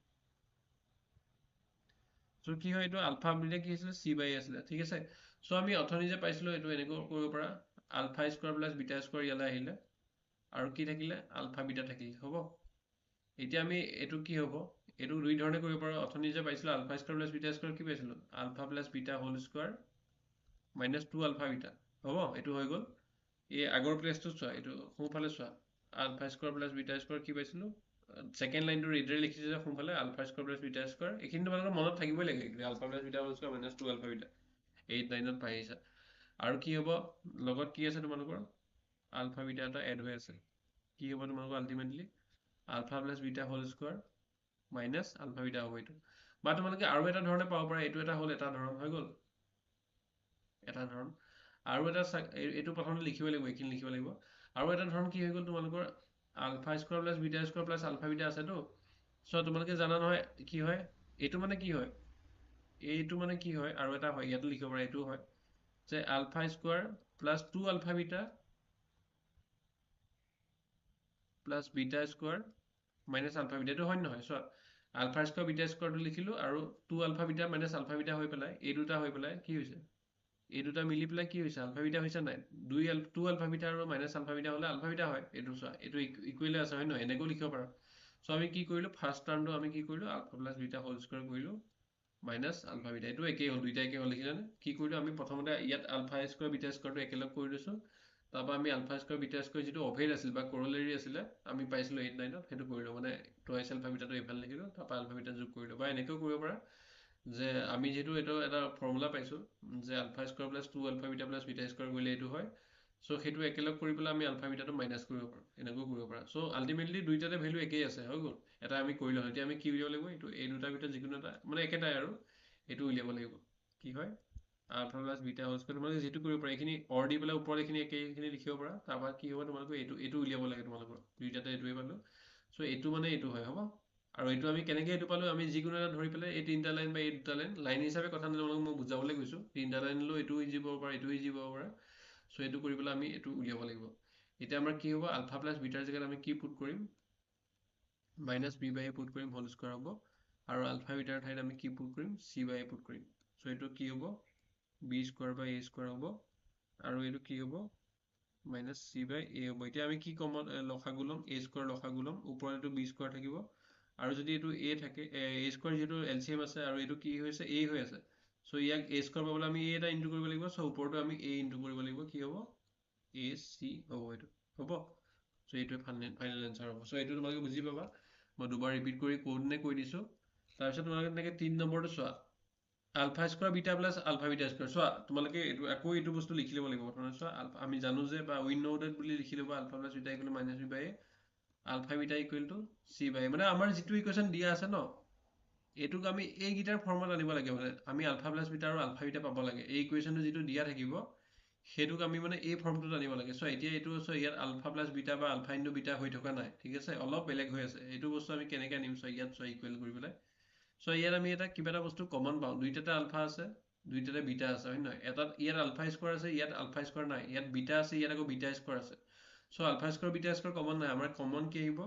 চ' কি হয়, এইটো আলফা বিটা কি আছিলে, চি বাই আছিলে। ঠিক আছে, চ' আমি অথনি যে পাইছিলোঁ এইটো এনেকৈ কৰিব পাৰা, alpha square plus beta square ইয়ালৈ আহিলে, আৰু কি থাকিলে, আলফা বিটা থাকিলে, হ'ব। এতিয়া আমি এইটো কি হ'ব, এইটো দুই ধৰণে কৰিব পাৰোঁ। অথনি যে পাইছিলোঁ alpha square plus beta square, কি পাইছিলোঁ, alpha plus beta whole square minus 2 alpha beta, হ'ব, এইটো হৈ গ'ল। এই আগৰ প্লেচটো চোৱা, এইটো সোঁফালে চোৱা, alpha square plus beta square কি পাইছিলোঁ, ছেকেণ্ড লাইনটো ৰেডেৰে লিখিছে যে সোঁফালে, alpha square plus beta square, এইখিনি তোমালোকৰ মনত থাকিবই লাগে, alpha plus beta whole square minus 2 alpha beta, 8, 9ত পাই আহিছা। আৰু কি হ'ব, লগত কি আছে তোমালোকৰ, আলফা বিটা এটা এড হৈ আছে, কি হ'ব তোমালোকৰ ultimately, alpha plus beta whole square minus alpha beta হ'ব এইটো। বা তোমালোকে আৰু এটা ধৰণে পাব পাৰা, এইটো এটা হ'ল এটা ধৰণ, হৈ গ'ল এটা ধৰণ। আৰু এটা এইটো প্ৰথমতে লিখিব লাগিব, এইখিনি লিখিব লাগিব। আৰু এটা ধৰণ কি হৈ গ'ল তোমালোকৰ, alpha square plus beta square plus alpha beta আছেতো। চ' তোমালোকে জানা নহয় কি হয়, এইটো মানে কি হয়, এইটো মানে কি হয়, আৰু এটা হয় ইয়াতো লিখিব পাৰা, এইটো হয় যে alpha square plus 2 alpha beta plus beta square minus alpha beta, এইটো হয় নহয় চোৱা, আলফা স্কোৱাৰ বিটা স্কোৱাৰটো লিখিলোঁ, আৰু 2 alpha beta minus alpha beta হৈ পেলাই এই দুটা হৈ পেলাই কি হৈছে, এই দুটা মিলি পেলাই কি হৈছে, আলফা বিটা হৈছে নাই, 2 আলফা বিটা আৰু মাইনাছ আলফা বিটা হ'লে আলফা বিটা হয়। এইটো চোৱা, এইটো ইকুৱেলে আছে, হয় নহয়, এনেকৈও লিখিব পাৰোঁ। চ' আমি কি কৰিলোঁ, ফাৰ্ষ্ট টাৰ্মটো আমি কি কৰিলোঁ, alpha plus beta whole square কৰিলোঁ মাইনাছ আলফা বিটা, এইটো একেই হ'ল, দুইটা একেই হ'ল, লিখিলানে? কি কৰিলোঁ আমি প্ৰথমতে ইয়াত আলফা স্কোৱাৰ বিটা স্কোৱাৰটো একেলগ কৰি লৈছোঁ, তাৰপৰা আমি আলফা স্কোৱাৰ বিটা স্কোৱাৰ যিটো অভেদ আছিল বা কৰলেৰী আছিলে আমি পাইছিলোঁ 8-9ত সেইটো কৰিলোঁ মানে টুৱাইচ আলফা বিটাটো এইফালে লিখিলোঁ তাৰপৰা আলফা বিটা যোগ কৰিলোঁ বা এনেকৈও কৰিব পাৰা যে আমি যিহেতু এইটো এটা ফৰ্মুলা পাইছোঁ যে alpha square plus 2 alpha beta plus beta square কৰিলে এইটো হয় চ' সেইটো একেলগ কৰি পেলাই আমি আলফা বিটাটো মাইনাছ কৰিব পাৰোঁ এনেকৈও কৰিব পাৰা চ' আল্টিমেটলি দুইটাতে ভেলু একেই আছে হৈ গ'ল এটা আমি কৰি লওঁ এতিয়া আমি কি উলিয়াব লাগিব এইটো এই দুটাৰ ভিতৰত যিকোনো এটা মানে একেটাই আৰু এইটো উলিয়াব লাগিব কি হয় alpha plus beta whole square তোমালোকে যিটো কৰিব পাৰা এইখিনি অৰ দি পেলাই ওপৰত এইখিনি একেখিনি লিখিব পাৰা তাৰপৰা কি হ'ব তোমালোকে এইটো উলিয়াব লাগে তোমালোকৰ দুইটাতে এইটোৱে পালোঁ চ' এইটো মানে এইটো হয় হ'ব আৰু এইটো আমি কেনেকৈ এইটো পালোঁ আমি যিকোনো এটা ধৰি পেলাই এই তিনিটা লাইন বা এই দুটা লাইন হিচাপে কথা তোমালোকক মই বুজাবলৈ গৈছোঁ তিনিটা লাইন লৈ এইটো ইজি পাব পাৰা এইটো ইজি পাব পাৰা চ' এইটো কৰি পেলাই আমি এইটো উলিয়াব লাগিব এতিয়া আমাৰ কি হ'ব আলফা প্লাছ বিটাৰ জেগাত আমি কি পুট কৰিম minus B by A put কৰিম হোল স্কোৱাৰ হ'ব আৰু আলফা বিটাৰ ঠাইত আমি কি পুট কৰিম চি বাই এ পুট কৰিম চ' এইটো কি হ'ব বি স্কোৱাৰ বাই এ স্কোৱাৰ হ'ব আৰু এইটো কি হ'ব মাইনাছ চি বাই এ হ'ব এতিয়া আমি কি কমন লসাগু ল'ম এ স্কোৱাৰ লসাগু ল'ম ওপৰত এইটো বি স্কোৱাৰ থাকিব আৰু যদি এইটো এ থাকে এ স্কোৱাৰ যিহেতু এলচিএম আছে আৰু এইটো কি হৈছে এ হৈ আছে চ' ইয়াক এ স্কোৱাৰ পাবলৈ আমি এ এটা ইনটু কৰিব লাগিব চ' ওপৰতো আমি এ ইনটু কৰিব লাগিব কি হ'ব এ চি হ'ব এইটো হ'ব চ' এইটোৱে ফাইনেল এনচাৰ হ'ব চ' এইটো তোমালোকে বুজি পাবা মই দুবাৰ ৰিপিট কৰি কোডনে কৈ দিছোঁ তাৰপিছত তোমালোকে তেনেকৈ 3 নম্বৰটো চোৱা alpha square beta plus alpha beta square চোৱা তোমালোকে আকৌ এইটো বস্তু লিখি ল'ব লাগিব প্ৰথমে চোৱা আমি জানো যে বা উইন নোটেড বুলি লিখি ল'বা alpha plus beta equal minus B by A alpha beta equal to c by মানে আমাৰ যিটো ইকুৱেশ্যন দিয়া আছে ন এইটোক আমি এইকেইটাৰ ফৰ্মত আনিব লাগে মানে আমি আলফা প্লাছ বিটা আৰু আলফা বিটা পাব লাগে এই ইকুৱেশ্যনটো যিটো দিয়া থাকিব সেইটোক আমি মানে এই ফৰ্মটোত আনিব লাগে চ' এতিয়া এইটো ইয়াত আলফা প্লাছ বিটা বা আলফা ইনটু বিটা হৈ থকা নাই ঠিক আছে অলপ বেলেগ হৈ আছে এইটো বস্তু আমি কেনেকৈ আনিম চ' ইয়াত চ' ইকুৱেল কৰি পেলাই চ' ইয়াত আমি এটা কিবা এটা বস্তু কমন পাওঁ দুইটাতে আলফা আছে দুইটাতে বিটা আছে হয় নহয় এটাত ইয়াত আলফা স্কোৱাৰ আছে ইয়াত আলফা স্কোৱাৰ নাই ইয়াত বিটা আছে ইয়াত আকৌ বিটা স্কোৱাৰ আছে so' alpha square beta square common নাই আমাৰ কমন কি আহিব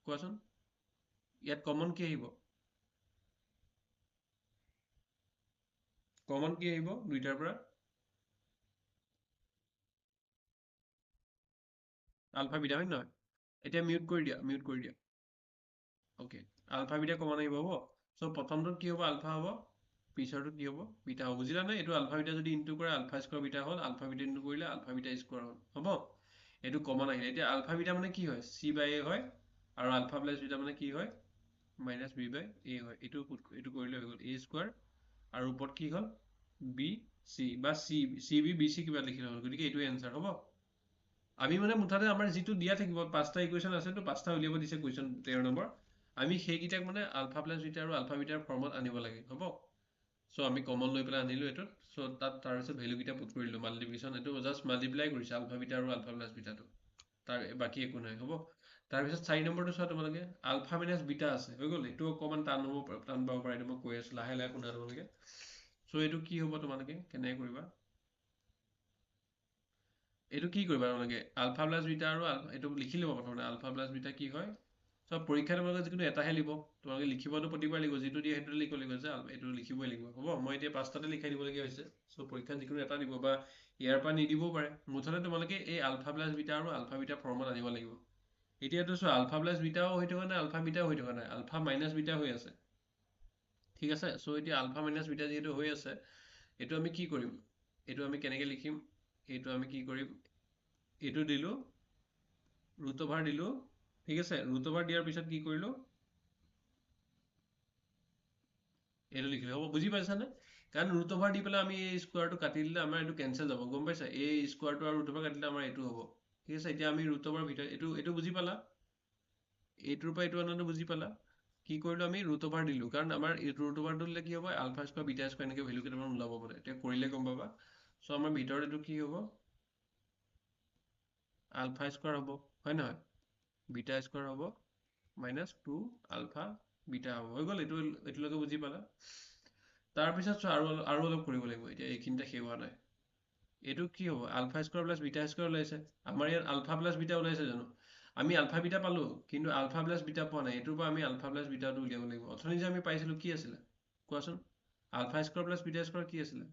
কোৱাচোন ইয়াত কমন কি আহিব দুইটাৰ পৰা আলফা বিটা হয় নহয় এতিয়া মিউট কৰি দিয়া অ'কে আলফা বিটা কমন আহিব হ'ব চ' প্ৰথমটোত কি হ'ব আলফা হ'ব পিছৰটোত কি হ'ব বিটা হ'ব বুজিলা নে এইটো আলফা বিটা যদি ইনটু কৰে আলফা স্কোৱাৰ বিটা হ'ল আলফা বিটা ইনটু কৰিলে আলফা বিটা স্কোৱাৰ হ'ল হ'ব এইটো কমন আহিলে এতিয়া আলফা বিটা মানে কি হয় চি বাই এ হয় আৰু আলফা প্লাছ বিটা মানে কি হয় মাইনাছ বি বাই এ হয় এইটো কৰিলে হৈ গ'ল এ স্কোৱাৰ আৰু ওপৰত কি হ'ল বি চি বা চি বি বি চি কিবা লিখিলে হ'ল গতিকে এইটোৱে এনচাৰ হ'ব আমি মানে মুঠতে আমাৰ যিটো দিয়া থাকিব 5টা ইকুৱেশ্যন আছে তো 5টা উলিয়াব দিছে কুৱেশ্যন 13 নম্বৰ আমি সেইকেইটাক মানে আলফা প্লাছ বিটা আৰু আলফা বিটাৰ ফৰ্মত আনিব লাগে হ'ব চ' আমি কমন লৈ পেলাই আনিলোঁ এইটোত চ' তাৰপিছত ভেলুকেইটা পুট কৰিলোঁ মাল্টিপ্লিকেশ্যন এইটো জাষ্ট মাল্টিপ্লাই কৰিছে আলফা বিটা আৰু আলফা প্লাছ বিটাটো তাৰ বাকী একো নাই হ'ব তাৰপিছত 4 নম্বৰটো চোৱা তোমালোকে আলফা মাইনাছ বিটা আছে হৈ গ'ল এইটো অকণমান টান পাব পাৰে এইটো মই কৈ আছোঁ লাহে লাহে শুনা তোমালোকে চ' এইটো কি হ'ব তোমালোকে কেনেকৈ কৰিবা এইটো কি কৰিবা তোমালোকে আলফা প্লাছ বিটা আৰু এইটো লিখি ল'ব প্ৰথমতে আলফা প্লাছ বিটা কি হয় চ' পৰীক্ষা তোমালোকে যিকোনো এটাহে লিখিব তোমালোকে লিখিবতো প্ৰতিবাৰ লিখিব যিটো দিয়ে সেইটো লিখিব লাগিব যে এইটো লিখিবই লাগিব হ'ব মই এতিয়া 5টাতে লিখাই দিবলগীয়া হৈছে চ' পৰীক্ষাত যিকোনো এটা দিব বা ইয়াৰ পৰা নিদিবও পাৰে মুঠতে তোমালোকে এই আলফা প্লাছ বিটা আৰু আলফা বিটা ফৰ্মত আনিব লাগিব এতিয়াতো চোৱা আলফা প্লাছ বিটাও হৈ থকা নাই আলফা বিটাও হৈ থকা নাই আলফা মাইনাছ বিটা হৈ আছে ঠিক আছে চ' এতিয়া আলফা মাইনাছ বিটা যিহেতু হৈ আছে এইটো আমি কি কৰিম এইটো আমি কেনেকৈ লিখিম এইটো আমি কি কৰিম এইটো দিলোঁ ৰুট অভাৰ দিলোঁ ঠিক আছে ৰুট অভাৰ দিয়াৰ পিছত কি কৰিলোঁ এইটো লিখিলোঁ হ'ব বুজি পাইছানে কাৰণ ৰুট অভাৰ দি পেলাই আমি এই স্কোৱাৰটো কাটি দিলে আমাৰ এইটো কেঞ্চেল যাব গম পাইছা এই স্কোৱাৰটো আৰু ৰুট অভাৰ কাটিলে আমাৰ এইটো হ'ব ঠিক আছে এতিয়া আমি ৰুট অভাৰ ভিতৰত এইটো বুজি পালা এইটোৰ পৰা এইটো আনাটো বুজি পালা কি কৰিলোঁ আমি ৰুট অভাৰ দিলোঁ কাৰণ আমাৰ ৰুট অভাৰটো দিলে কি হ'ব আলফা স্কোৱাৰ বিটা স্কোৱাৰ এনেকৈ ভেলু কেইটামান ওলাব পাৰে এতিয়া কৰিলে গম পাবা চ' আমাৰ ভিতৰত এইটো কি হ'ব আলফা স্কোৱাৰ হ'ব হয় নহয় বিটা স্কোৱাৰ হ'ব মাইনাছ 2 আলফা বিটা হ'ব হৈ গ'ল এইটোলৈকে বুজি পালা তাৰপিছত চোৱা আৰু অলপ কৰিব লাগিব এতিয়া এইখিনিতে শেষ হোৱা নাই এইটো কি হ'ব alpha square plus beta square ওলাইছে আমাৰ ইয়াত আলফা প্লাছ বিটা ওলাইছে জানো আমি আলফা বিটা পালোঁ কিন্তু আলফা প্লাছ বিটা পোৱা নাই এইটোৰ পৰা আমি আলফা প্লাছ বিটাটো উলিয়াব লাগিব অথনি যে আমি পাইছিলোঁ কি আছিলে কোৱাচোন alpha square plus beta square কি আছিলে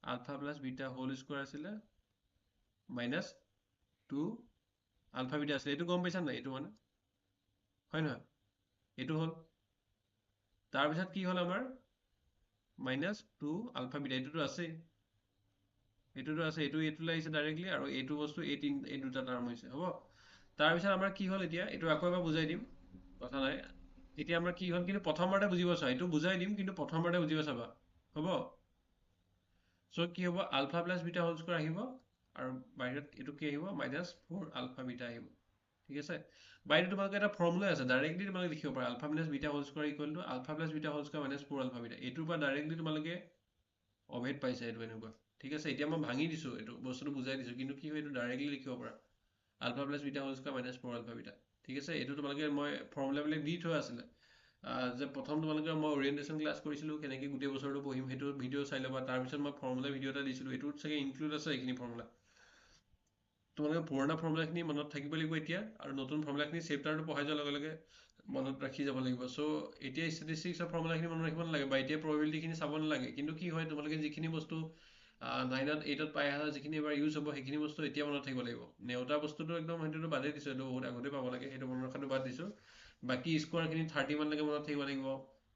alpha plus beta whole square আছিলে মাইনাছ 2 আলফা বিটা আছিলে এইটো গম পাইছা নাই এইটো মানে হয় নহয় এইটো হ'ল তাৰপিছত কি হ'ল আমাৰ মাইনাছ 2 আলফা বিটা এইটোতো আছেই এইটোতো আছে, এইটোলৈ আহিছে ডাইৰেক্টলি, আৰু এইটো বস্তু এই দুটা টাৰ্ম হৈছে, হ'ব। তাৰপিছত আমাৰ কি হ'ল এতিয়া, এইটো আকৌ এবাৰ বুজাই দিম, কথা নাই। এতিয়া আমাৰ কি হ'ল, কিন্তু প্ৰথমবাৰতে বুজিব চা, এইটো বুজাই দিম কিন্তু প্ৰথমবাৰতে বুজিব চাবা, হ'ব। চ' কি হ'ব, alpha plus beta whole square আহিব, আৰু বাহিৰত এইটো কি আহিব, -4 আলফা বিটা আহিব, ঠিক আছে। বা এইটো তোমালোকে এটা ফৰ্মুলা আছে, ডাইৰেক্টলি তোমালোকে লিখিব পাৰা, alpha minus beta whole square equal to alpha plus beta whole square -4 alpha beta. এইটোৰ পৰা ডাইৰেক্টলি তোমালোকে অভেদ পাইছে, এইটো এনেকুৱা, ঠিক আছে। এতিয়া মই ভাঙি দিছোঁ, এইটো বস্তুটো বুজাই দিছোঁ, কিন্তু কি হয় এইটো ডাইৰেক্টলি লিখিব পাৰা, alpha plus beta whole square -4 alpha beta, ঠিক আছে। এইটো তোমালোকে মই ফৰ্মুলাবিলাক দি থোৱা আছিলে, যে প্ৰথম তোমালোকে মই অৰিয়েণ্টেশ্যন ক্লাছ কৰিছিলোঁ, কেনেকৈ গোটেই বছৰটো পঢ়িম, সেইটো ভিডিঅ' চাই ল'বা। তাৰপিছত মই ফৰ্মুলা ভিডিঅ' এটা দিছিলোঁ, এইটোত চাগে ইনক্লুড আছে এইখিনি ফৰ্মুলা। তোমালোকে পুৰণা ফৰ্মুলাখিনি মনত থাকিব লাগিব এতিয়া, আৰু নতুন ফৰ্মুলাখিনি চেপ্টাৰটো পঢ়াই যোৱাৰ লগে লগে মনত ৰাখি যাব লাগিব। চ' এতিয়া ষ্টেটিষ্টিক্সৰ ফৰ্মুলাখিনি মনত ৰাখিব নালাগে, বা এতিয়া প্ৰবেবিলিটিখিনি চাব নালাগে, কিন্তু কি হয় তোমালোকে যিখিনি বস্তু 9ত 8ত পাই আহা, যিখিনি এবাৰ ইউজ হ'ব, সেইখিনি বস্তু এতিয়া মনত থাকিব লাগিব। নেওতা বস্তুটো একদম সেইটোতো বাদেই দিছোঁ, এইটো বহুত আগতে পাব লাগে, সেইটো মনত ৰখাটো বাদ দিছোঁ। বাকী স্কোৱাৰখিনি 30 মানলৈকে মনত থাকিব লাগিব,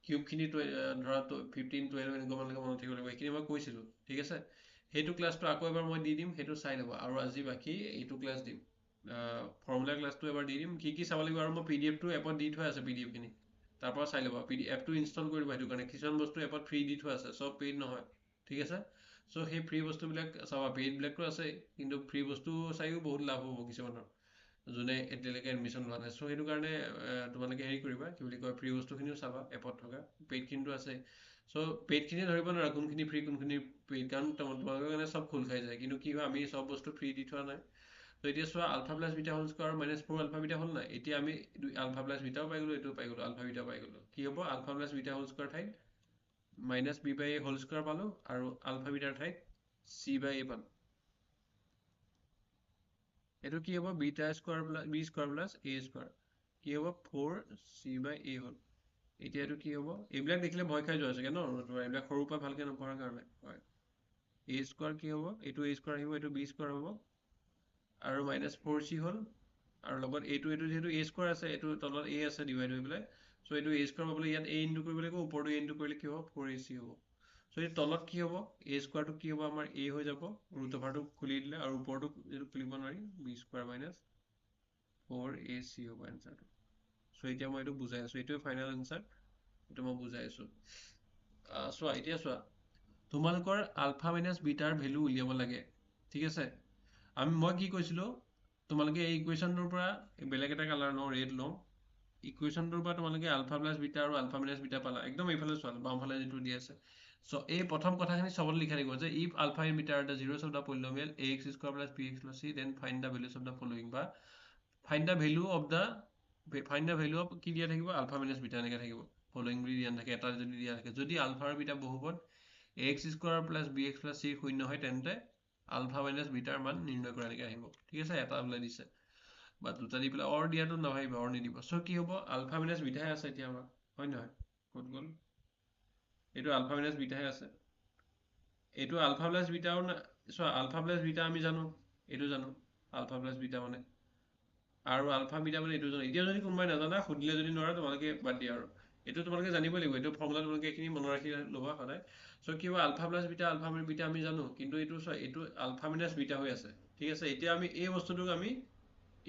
কিউবখিনি ধৰা 15 12 এনেকুৱা মানলৈকে মনত থাকিব লাগিব, এইখিনি মই কৈছিলোঁ, ঠিক আছে। সেইটো ক্লাছটো আকৌ এবাৰ মই দি দিম, সেইটো চাই ল'বা। আৰু আজি বাকী এইটো ক্লাছ দিম, ফৰ্মুলা ক্লাছটো এবাৰ দি দিম, কি চাব লাগিব। আৰু মই PDF টো এপত দি থোৱা আছে, PDF খিনি তাৰ পৰা চাই ল'বা। এপটো ইনষ্টল কৰিবা, সেইটো কাৰণে কিছুমান বস্তু এপত ফ্ৰী দি থোৱা আছে, চব পেইড নহয়, ঠিক আছে। চ' সেই ফ্ৰী বস্তুবিলাক চাবা, পেইডবিলাকতো আছেই, কিন্তু ফ্ৰী বস্তু চাইও বহুত লাভ হ'ব কিছুমানৰ, যোনে এতিয়ালৈকে এডমিশ্যন লোৱা নাই। চ' সেইটো কাৰণে তোমালোকে হেৰি কৰিবা, কি বুলি কয়, ফ্ৰী বস্তুখিনিও চাবা, এপত থকা পেইডখিনিতো আছে। চ' পেইডখিনি ধৰিব নোৱাৰা কোনখিনি ফ্ৰী কোনখিনি পেইড, কাৰণ তোমালোকৰ কাৰণে চব খোল খাই যায়, কিন্তু কি হয় আমি চব বস্তু ফ্ৰী দি থোৱা নাই। তো এতিয়া চোৱা, alpha plus beta whole square -4 alpha beta হ'ল নাই, এতিয়া আমি আলফা প্লাছ বিটাও পাই গ'লো, এইটোও পাই গ'লো, আলফা বিটাও পাই গ'লো। কি হ'ব, alpha plus beta whole square ঠাইত -b/a হোল স্কোৱাৰ পালোঁ, আৰু আলফা বিটাৰ ঠাইত c/a পালোঁ। এইটো কি হ'ব, beta square plus b square plus a square, কি হ'ব 4c/a হ'ল। এতিয়া এইটো কি হ'ব, এইবিলাক দেখিলে ভয় খাই যোৱা চাগে ন, এইবিলাক সৰুৰ পৰা ভালকৈ নপঢ়াৰ কাৰণে হয়। a স্কোৱাৰ কি হ'ব, এইটো a স্কোৱাৰ আহিব, এইটো b স্কোৱাৰ হ'ব, আৰু -4c হ'ল, আৰু লগত এইটো যিহেতু a স্কোৱাৰ আছে, এইটো তলত a আছে ডিভাইড হৈ পেলাই, চ' এইটো a স্কোৱাৰ পাবলৈ ইয়াত a ইনটু কৰিব লাগিব, ওপৰটো a ইনটু কৰিলে কি হ'ব, 4ac হ'ব। চ' এই তলত কি হ'ব, a স্কোৱাৰটো কি হ'ব আমাৰ a হৈ যাব, ৰুট অভাৰটো খুলি দিলে, আৰু ওপৰটো এইটো খুলিব নোৱাৰি, b স্কোৱাৰ -4ac হ'ব এনচাৰটো। চ' এতিয়া মই এইটো বুজাই আছোঁ, এইটোৱে ফাইনেল এনচাৰ, এইটো মই বুজাই আছোঁ। চোৱা, এতিয়া চোৱা, তোমালোকৰ আলফা মাইনাছ বিটাৰ ভেলু উলিয়াব লাগে, ঠিক আছে। মই কি কৈছিলোঁ, তোমালোকে এই ইকুৱেশ্যনটোৰ পৰা বেলেগ এটা কালাৰ লওঁ, ৰেড লওঁ, ইকুৱেশ্যনটোৰ পৰা তোমালোকে আলফা প্লাছ বিটা আৰু আলফা মাইনাছ বিটা পালা, একদম এইফালে চোৱা, বাওঁফালে যিটো দি আছে। চ' এই প্ৰথম কথাখিনি চবত লিখা থাকিব, যে if alpha and beta are the zeros of the polynomial ax square plus bx plus c, then find the values of the following, বা ফাইণ্ড দ্য ভেলু অফ কি দিয়া থাকিব, আলফা মাইনাছ বিটা এনেকৈ থাকিব, ফলোয়িং বুলি দিয়া নাথাকে, এটা যদি দিয়া থাকে। যদি আলফা আৰু বিটা বহুপদ ax square plus bx plus c শূন্য হয়, তেন্তে আলফা মাইনাছ বিটাৰ মান নিৰ্ণয় কৰা এনেকৈ আহিব, ঠিক আছে। এটা ওলাই দিছে, বা দুটা দি পেলাই অৰ দিয়াটো নাভাবিব, অৰ নিদিব। চ' কি হ'ব, আলফা মাইনাছ বিটাহে আছে এতিয়া আমাৰ, হয় নহয়, ক'ত গ'ল, এইটো আলফা মাইনাছ বিটাহে আছে, এইটো আলফা প্লাছ বিটাও না, চোৱা আলফা প্লাছ বিটা আমি জানো, এইটো জানো আলফা প্লাছ বিটা মানে, আৰু আলফা বিটা মানে এইটো জানো। এতিয়া যদি কোনোবাই নাজানা, সুধিলে যদি নোৱাৰা, তোমালোকে বাদ দিয়া, আৰু এইটো তোমালোকে জানিব লাগিব, এইটো ফৰ্মুলা তোমালোকে এইখিনি মনত ৰাখি ল'বা সদায়। চ' কি হ'ব, আলফা প্লাছ বিটা বিটা আমি জানো, কিন্তু এইটো চোৱা, এইটো আলফা মাইনাছ বিটা হৈ আছে, ঠিক আছে। এতিয়া আমি এই বস্তুটোক আমি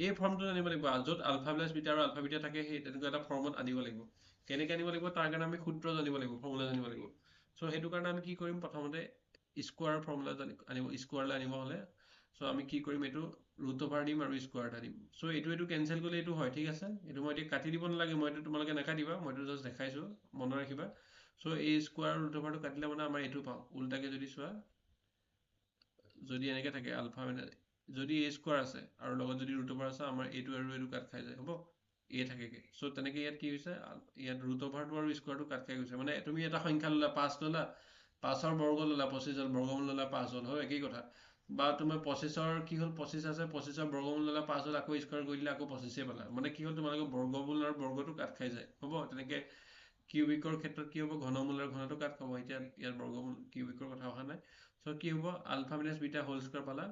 এই ফৰ্মটো আনিব লাগিব, য'ত আলফা প্লাছ বিটা আৰু আলফা বিটা থাকে, সেই তেনেকুৱা এটা ফৰ্মত আনিব লাগিব। কেনেকৈ আনিব লাগিব, তাৰ কাৰণে আমি সূত্ৰ জানিব লাগিব, ফৰ্মুলা জানিব লাগিব। চ' সেইটো কাৰণে আমি কি কৰিম, প্ৰথমতে স্কোৱাৰ ফৰ্মুলা আনিব, স্কোৱাৰলৈ আনিব হ'লে, চ' আমি কি কৰিম, এইটো ৰুট অভাৰ দিম আৰু স্কোৱাৰ এটা দিম। চ' এইটো কেনচেল কৰিলে এইটো হয়, ঠিক আছে। এইটো মই এতিয়া কাটি দিব নালাগে, মইতো তোমালোকে নাকাটিবা, মইতো জাষ্ট দেখাইছোঁ, মনত ৰাখিবা। চ' এই স্কোৱাৰ ৰুট অভাৰটো কাটিলে মানে আমাৰ এইটো পাওঁ, উল্টাকে যদি চোৱা, যদি এনেকৈ থাকে আলফা মানে, যদি a স্কোৱাৰ আছে আৰু লগত যদি ৰুট অভাৰ আছে, আমাৰ এইটো আৰু এইটো কাট খাই যায়, হ'ব, a থাকেগে। চ' তেনেকৈ ইয়াত কি হৈছে, ইয়াত ৰুট অভাৰটো আৰু স্কোৱাৰটো কাট খাই গৈছে, মানে তুমি এটা সংখ্যা ল'লা, 5 ল'লা, 5ৰ বৰ্গ ল'লা, 25 হ'ল, বৰ্গমূল ল'লা, 5 হ'ল, হয়, একেই কথা। বা তোমাৰ 25ৰ কি হ'ল, 25 আছে, 25ৰ বৰ্গমূল ল'লা, 5 হ'ল, আকৌ স্কোৱাৰ কৰি দিলে, আকৌ 25 পালা, মানে কি হ'ল, তোমালোকৰ বৰ্গমূল আৰু বৰ্গটো কাট খাই যায়, হ'ব। তেনেকৈ কিউবিকৰ ক্ষেত্ৰত কি হ'ব, ঘনমূল আৰু ঘনটো কাট খাব, এতিয়া ইয়াত বৰ্গমূল কিউবিকৰ কথা অহা নাই। চ' কি হ'ব, alpha minus beta whole square পালা,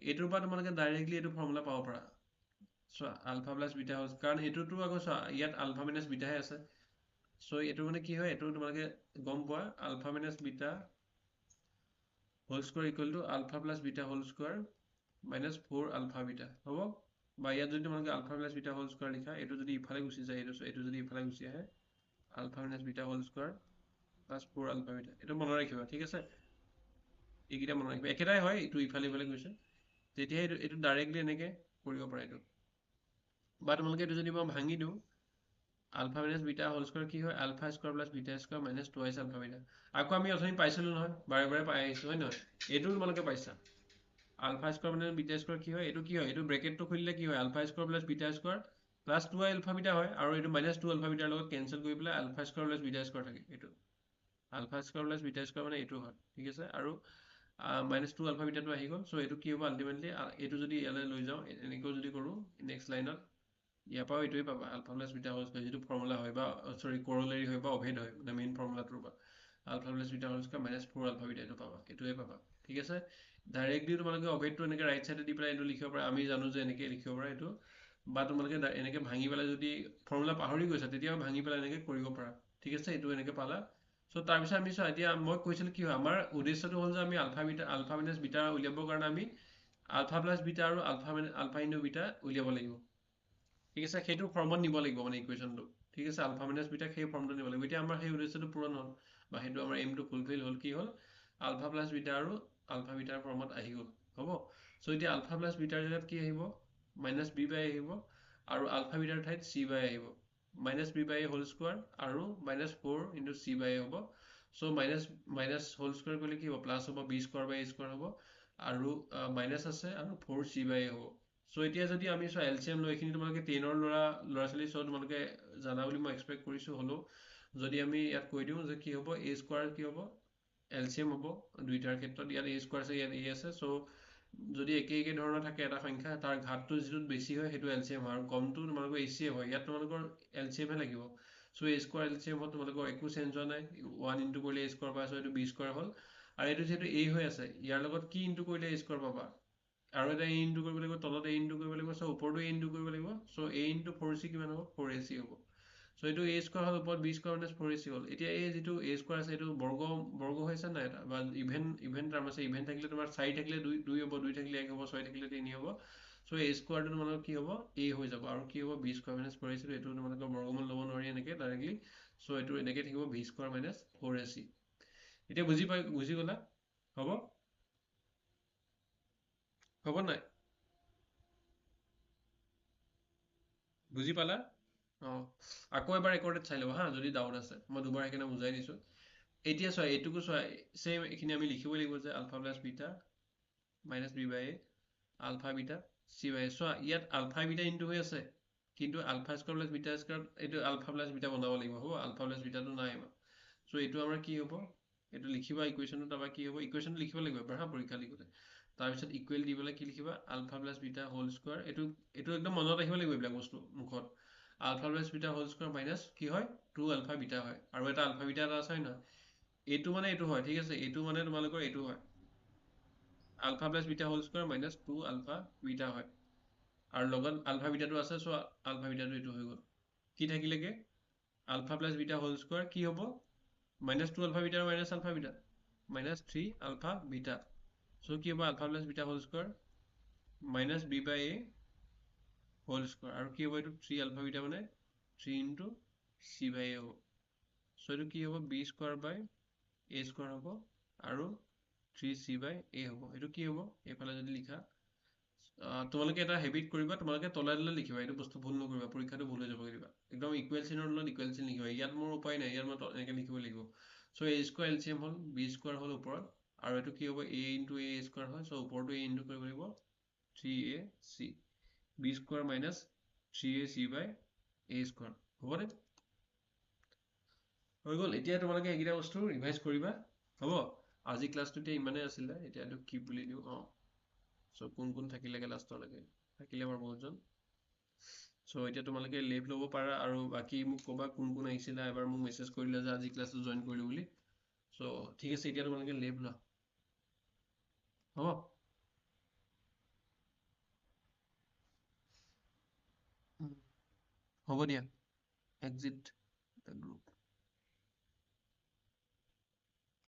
এইটোৰ পৰা তোমালোকে ডাইৰেক্টলি এইটো ফৰ্মুলা পাব পাৰা, চোৱা আলফা প্লাছ বিটা হোল, কাৰণ এইটোতো আকৌ চোৱা, ইয়াত আলফা মাইনাছ বিটাহে আছে। চ' এইটো মানে কি হয়, এইটো তোমালোকে গম পোৱা, alpha minus beta whole square equal to alpha plus beta whole square minus 4 alpha beta হ'ব বা ইয়াত যদি তোমালোকে alpha plus beta whole square লিখা এইটো যদি ইফালে গুচি যায় এইটো যদি ইফালে গুচি আহে alpha minus beta whole square plus 4 alpha beta এইটো মনত ৰাখিবা ঠিক আছে এইকেইটা মনত ৰাখিবা একেটাই হয় এইটো ইফালে ইফালে গৈছে তেতিয়া এইটো ডাইৰেক্টলি এনেকে কৰিব পাৰা এইটো বা তোমালোকে এইটো যদি মই ভাঙি দিওঁ alpha minus beta whole square কি হয় alpha square plus beta square minus 2 alpha beta আকৌ আমি অথনি পাইছিলো নহয় বাৰে বাৰে পাই আহিছো হয় নহয় এইটো তোমালোকে পাইছা alpha square minus beta square কি হয় এইটো ব্ৰেকেটটো খুলিলে কি হয় alpha square plus beta square plus 2 alpha beta হয় আৰু এইটো মাইনাস 2 আলফা বিটাৰ লগত কেনসেল কৰি পেলাই alpha square plus beta square থাকে এইটো alpha square plus beta square মানে এইটো হয় ঠিক আছে আৰু মাইনাস 2 আলফা বিটাটো আহি গ'ল চ' এইটো কি হ'ব আল্টিমেটলি এইটো যদি ইয়ালৈ লৈ যাওঁ এনেকৈ যদি কৰোঁ নেক্সট লাইনত ইয়াৰ পৰাও এইটোৱে পাবা alpha plus beta whole square যিটো ফৰ্মুলা হয় বা সৰি কৰলেৰী হয় বা অভেদ হয় মানে মেইন ফৰ্মুলাটোৰ পৰা alpha plus beta whole square minus 4 alpha beta এইটো পাবা এইটোৱে পাবা ঠিক আছে ডাইৰেক্টলি তোমালোকে অভেদটো এনেকৈ ৰাইট চাইডে দি পেলাই এইটো লিখিব পাৰা আমি জানো যে এনেকৈ লিখিব পাৰা এইটো বা তোমালোকে এনেকৈ ভাঙি পেলাই যদি ফৰ্মুলা পাহৰি গৈছা তেতিয়াও ভাঙি পেলাই এনেকৈ কৰিব পাৰা ঠিক আছে এইটো এনেকৈ পালা চ' তাৰপিছত আমি চোৱা এতিয়া মই কৈছিলোঁ কি হয় আমাৰ উদ্দেশ্যটো হ'ল যে আমি আলফা মাইনাছ বিটা উলিয়াবৰ কাৰণে আমি আলফা প্লাছ বিটা আৰু আলফা ইনটু বিটা উলিয়াব লাগিব ঠিক আছে সেইটো ফৰ্মত নিব লাগিব মানে ইকুৱেশ্যনটো ঠিক আছে আলফা মাইনাছ বিটাক সেই ফৰ্মটো নিব লাগিব এতিয়া আমাৰ সেই উদ্দেশ্যটো পূৰণ হ'ল বা সেইটো আমাৰ এইমটো ফুলফিল হ'ল কি হ'ল আলফা প্লাছ বিটা আৰু আলফা বিটাৰ ফৰ্মত আহি গ'ল হ'ব চ' এতিয়া আলফা প্লাছ বিটাৰ জেগাত কি আহিব মাইনাছ বি বাই আহিব আৰু আলফা বিটাৰ ঠাইত চি বাই আহিব মাইনাছ বি বাই হোল স্কোয়াৰ আৰু মাইনাছ 4 ইনটু চি বাই হ'ব চ' মাইনাছ হোল স্কোয়াৰ কৰিলে কি হ'ব প্লাছ হ'ব B square by a square হ'ব আৰু মাইনাছ আছে আৰু 4 চি বাই হ'ব চ' এতিয়া যদি আমি চোৱা এলচিএম লৈ এইখিনি তোমালোকে 10ৰ ল'ৰা ছোৱালী চ' তোমালোকে জানা বুলি মই এক্সপেক্ট কৰিছোঁ হ'লেও যদি আমি ইয়াত কৈ দিওঁ যে কি হ'ব এ স্কোয়াৰ কি হ'ব এলচিএম হ'ব দুইটাৰ ক্ষেত্ৰত ইয়াত এ স্কোয়াৰ আছে ইয়াত এ আছে চ' যদি একে ধৰণৰ থাকে এটা সংখ্যা তাৰ ঘাতটো যিটোত বেছি হয় সেইটো এলচিএম হয় আৰু কমটো তোমালোকৰ এচিএম হয় ইয়াত তোমালোকৰ এলচিএমহে লাগিব চ' এ স্কোয়াৰ এলচিএম হ'ল তোমালোকৰ একো চেঞ্জ হোৱা নাই 1 ইনটু কৰিলে এ স্কোয়াৰ পাই চ' এইটো বি স্কোয়াৰ হ'ল আৰু এইটো যিহেতু এ হৈ আছে ইয়াৰ লগত কি ইনটু কৰিলে এ স্কোয়াৰ পাবা আৰু এটা এ ইনটু কৰিব লাগিব তলত এ ইনটু কৰিব লাগিব চ' ওপৰতো এ ইনটু কৰিব লাগিব চ' এ ইনটু 4c কিমান হ'ব 4ac হ'ব চ' এইটো এ স্কোয়াৰ হ'ল ওপৰত বি স্কোয়াৰ মাইনাছ 4ac হ'ল এতিয়া এই যিটো এ স্কোয়াৰ আছে এইটো বৰ্গ হৈছে নাই এটা বা ইভেন টাৰ্ম আছে ইভেন থাকিলে তোমাৰ 4 থাকিলে 2 হ'ব 2 থাকিলে 1 হ'ব 6 থাকিলে 3 হ'ব চ' এ স্কোয়াৰটো তোমালোকৰ কি হ'ব এ হৈ যাব আৰু কি হ'ব বি স্কোয়াৰ মাইনাছ 4ac এইটো তোমালোকৰ বৰ্গমূল ল'ব নোৱাৰি এনেকৈ ডাইৰেক্টলি চ' এইটো এনেকৈ থাকিব বি স্কোয়াৰ মাইনাছ 4ac এতিয়া বুজি গ'লা হ'ব হ'ব নাই বুজি পালা অঁ আকৌ এবাৰ ৰেকৰ্ডেড চাই ল'বা হা যদি ডাউট আছে মই দুবাৰ সেইকাৰণে বুজাই দিছোঁ এতিয়া চোৱা এইটোকো চোৱা চেম এইখিনি আমি লিখিব লাগিব যে alpha plus beta minus B by A alpha beta C by A চোৱা ইয়াত আলফা বিটা ইনটু হৈ আছে কিন্তু alpha square plus beta square এইটো আলফা প্লাছ বিটা বনাব লাগিব হ'ব আলফা প্লাছ বিটাটো নাই আমাৰ চ' এইটো আমাৰ কি হ'ব এইটো লিখিবা ইকুৱেশ্যনটো তাৰপৰা কি হ'ব ইকুৱেশ্যনটো লিখিব লাগিব এবাৰ হা পৰীক্ষা লিখোঁতে তাৰপিছত ইকুৱেল দি পেলাই কি লিখিবা alpha plus beta whole square এইটো একদম মনত ৰাখিব লাগিব এইবিলাক বস্তু মুখত alpha plus beta whole square minus কি হয় 2 আলফা বিটা হয় আৰু এটা আলফা বিটা এটা আছে হয় নহয় এইটো মানে এইটো হয় ঠিক আছে এইটো মানে তোমালোকৰ এইটো হয় alpha plus beta whole square minus 2 alpha beta হয় আৰু লগত আলফা বিটাটো আছে চ' আলফা বিটাটো এইটো হৈ গ'ল কি থাকিলেগে alpha plus beta whole square কি হ'ব মাইনাছ 2 আলফা বিটা আৰু minus alpha beta minus 3 alpha beta so' কি হ'ব alpha plus beta whole square minus B by A whole square আৰু কি হ'ব এইটো 3 আলফা বিটা মানে 3 ইনটু চি বাই এ হ'ব চ' এইটো কি হ'ব B square by a square হ'ব আৰু 3c বাই এ হ'ব এইটো কি হ'ব এইফালে যদি লিখা তোমালোকে এটা হেবিট কৰিবা তোমালোকে তলাই তলাই লিখিবা এইটো বস্তু ভুল নকৰিবা পৰীক্ষাটো ভুল হৈ যাব কেতিয়াবা একদম ইকুৱেল চিনৰ লগত ইকুৱেল চিন লিখিবা ইয়াত মোৰ উপায় নাই ইয়াত মই এনেকৈ লিখিব লাগিব চ' এ স্কোয়াৰ এলচিএম হ'ল বি স্কোয়াৰ হ'ল ওপৰত আৰু এইটো কি হ'ব এ ইনটু এ স্কোয়াৰ হয় চ' ওপৰটো এ ইনটু কৰিব লাগিব 3ac b square minus 3ac by a square হ'বনে হৈ গ'ল এতিয়া তোমালোকে এইকেইটা বস্তু ৰিভাইজ কৰিবা হ'ব আজি ক্লাছটো এতিয়া ইমানেই আছিলে এতিয়া এইটো কি বুলি দিওঁ অঁ চ' কোন থাকিলেগে লাষ্টলৈকে থাকিলে বাৰু বহুতজন চ' এতিয়া তোমালোকে লিভ ল'ব পাৰা আৰু বাকী মোক ক'বা কোন আহিছিলা এবাৰ মোক মেছেজ কৰিলে যে আজি ক্লাছটো জইন কৰিলোঁ বুলি চ' ঠিক আছে এতিয়া তোমালোকে লিভ লোৱা হ'ব হ'ব দিয়া exit the group